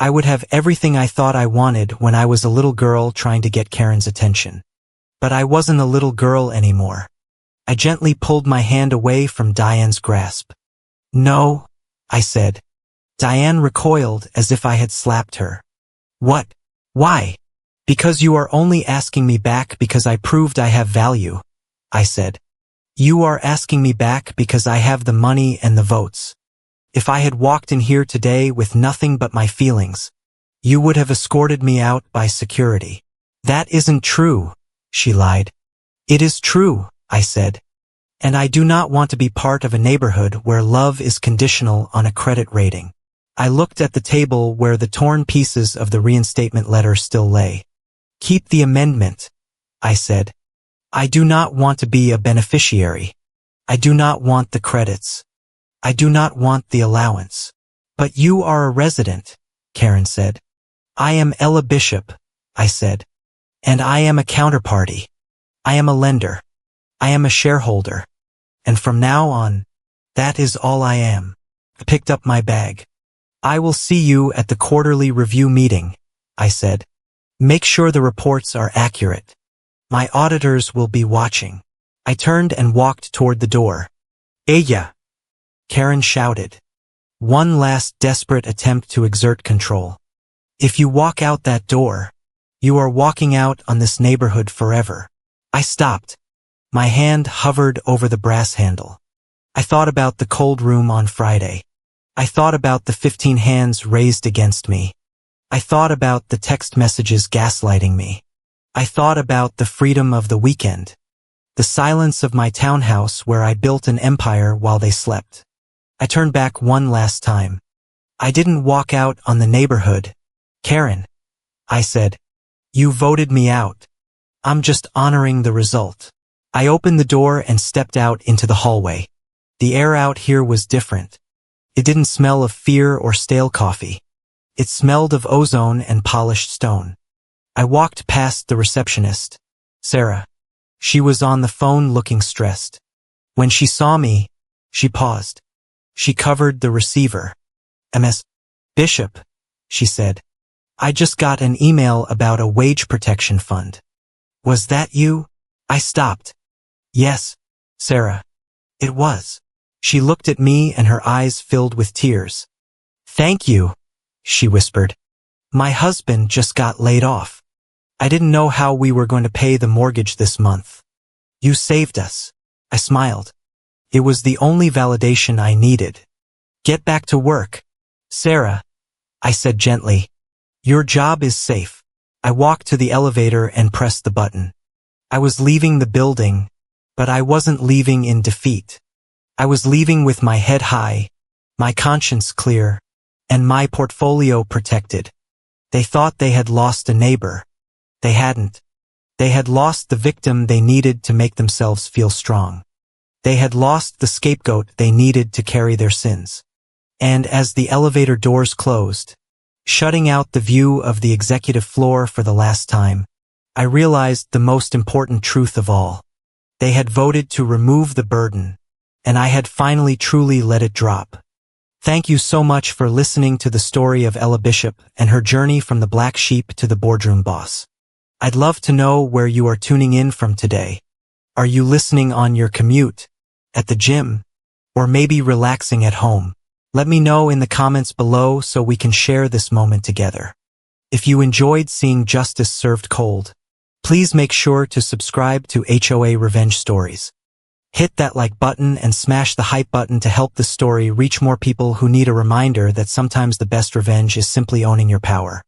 I would have everything I thought I wanted when I was a little girl trying to get Karen's attention. But I wasn't a little girl anymore. I gently pulled my hand away from Diane's grasp. No, I said. Diane recoiled as if I had slapped her. What? Why? Because you are only asking me back because I proved I have value, I said. You are asking me back because I have the money and the votes. If I had walked in here today with nothing but my feelings, you would have escorted me out by security. That isn't true, she lied. It is true, I said. And I do not want to be part of a neighborhood where love is conditional on a credit rating. I looked at the table where the torn pieces of the reinstatement letter still lay. Keep the amendment, I said. I do not want to be a beneficiary. I do not want the credits. I do not want the allowance. But you are a resident, Karen said. I am Ella Bishop, I said. And I am a counterparty. I am a lender. I am a shareholder. And from now on, that is all I am. I picked up my bag. I will see you at the quarterly review meeting, I said. Make sure the reports are accurate. My auditors will be watching. I turned and walked toward the door. Ella! Karen shouted. One last desperate attempt to exert control. If you walk out that door, you are walking out on this neighborhood forever. I stopped. My hand hovered over the brass handle. I thought about the cold room on Friday. I thought about the 15 hands raised against me. I thought about the text messages gaslighting me. I thought about the freedom of the weekend. The silence of my townhouse where I built an empire while they slept. I turned back one last time. I didn't walk out on the neighborhood. Karen, I said, you voted me out. I'm just honoring the result. I opened the door and stepped out into the hallway. The air out here was different. It didn't smell of fear or stale coffee. It smelled of ozone and polished stone. I walked past the receptionist, Sarah. She was on the phone looking stressed. When she saw me, she paused. She covered the receiver. Ms. Bishop, she said. I just got an email about a wage protection fund. Was that you? I stopped. Yes, Sarah. It was. She looked at me and her eyes filled with tears. Thank you, she whispered. My husband just got laid off. I didn't know how we were going to pay the mortgage this month. You saved us. I smiled. It was the only validation I needed. Get back to work. Sarah, I said gently. Your job is safe. I walked to the elevator and pressed the button. I was leaving the building, but I wasn't leaving in defeat. I was leaving with my head high, my conscience clear, and my portfolio protected. They thought they had lost a neighbor. They hadn't. They had lost the victim they needed to make themselves feel strong. They had lost the scapegoat they needed to carry their sins. And as the elevator doors closed, shutting out the view of the executive floor for the last time, I realized the most important truth of all. They had voted to remove the burden, and I had finally truly let it drop. Thank you so much for listening to the story of Ella Bishop and her journey from the black sheep to the boardroom boss. I'd love to know where you are tuning in from today. Are you listening on your commute, at the gym, or maybe relaxing at home? Let me know in the comments below so we can share this moment together. If you enjoyed seeing justice served cold, please make sure to subscribe to HOA Revenge Stories. Hit that like button and smash the hype button to help the story reach more people who need a reminder that sometimes the best revenge is simply owning your power.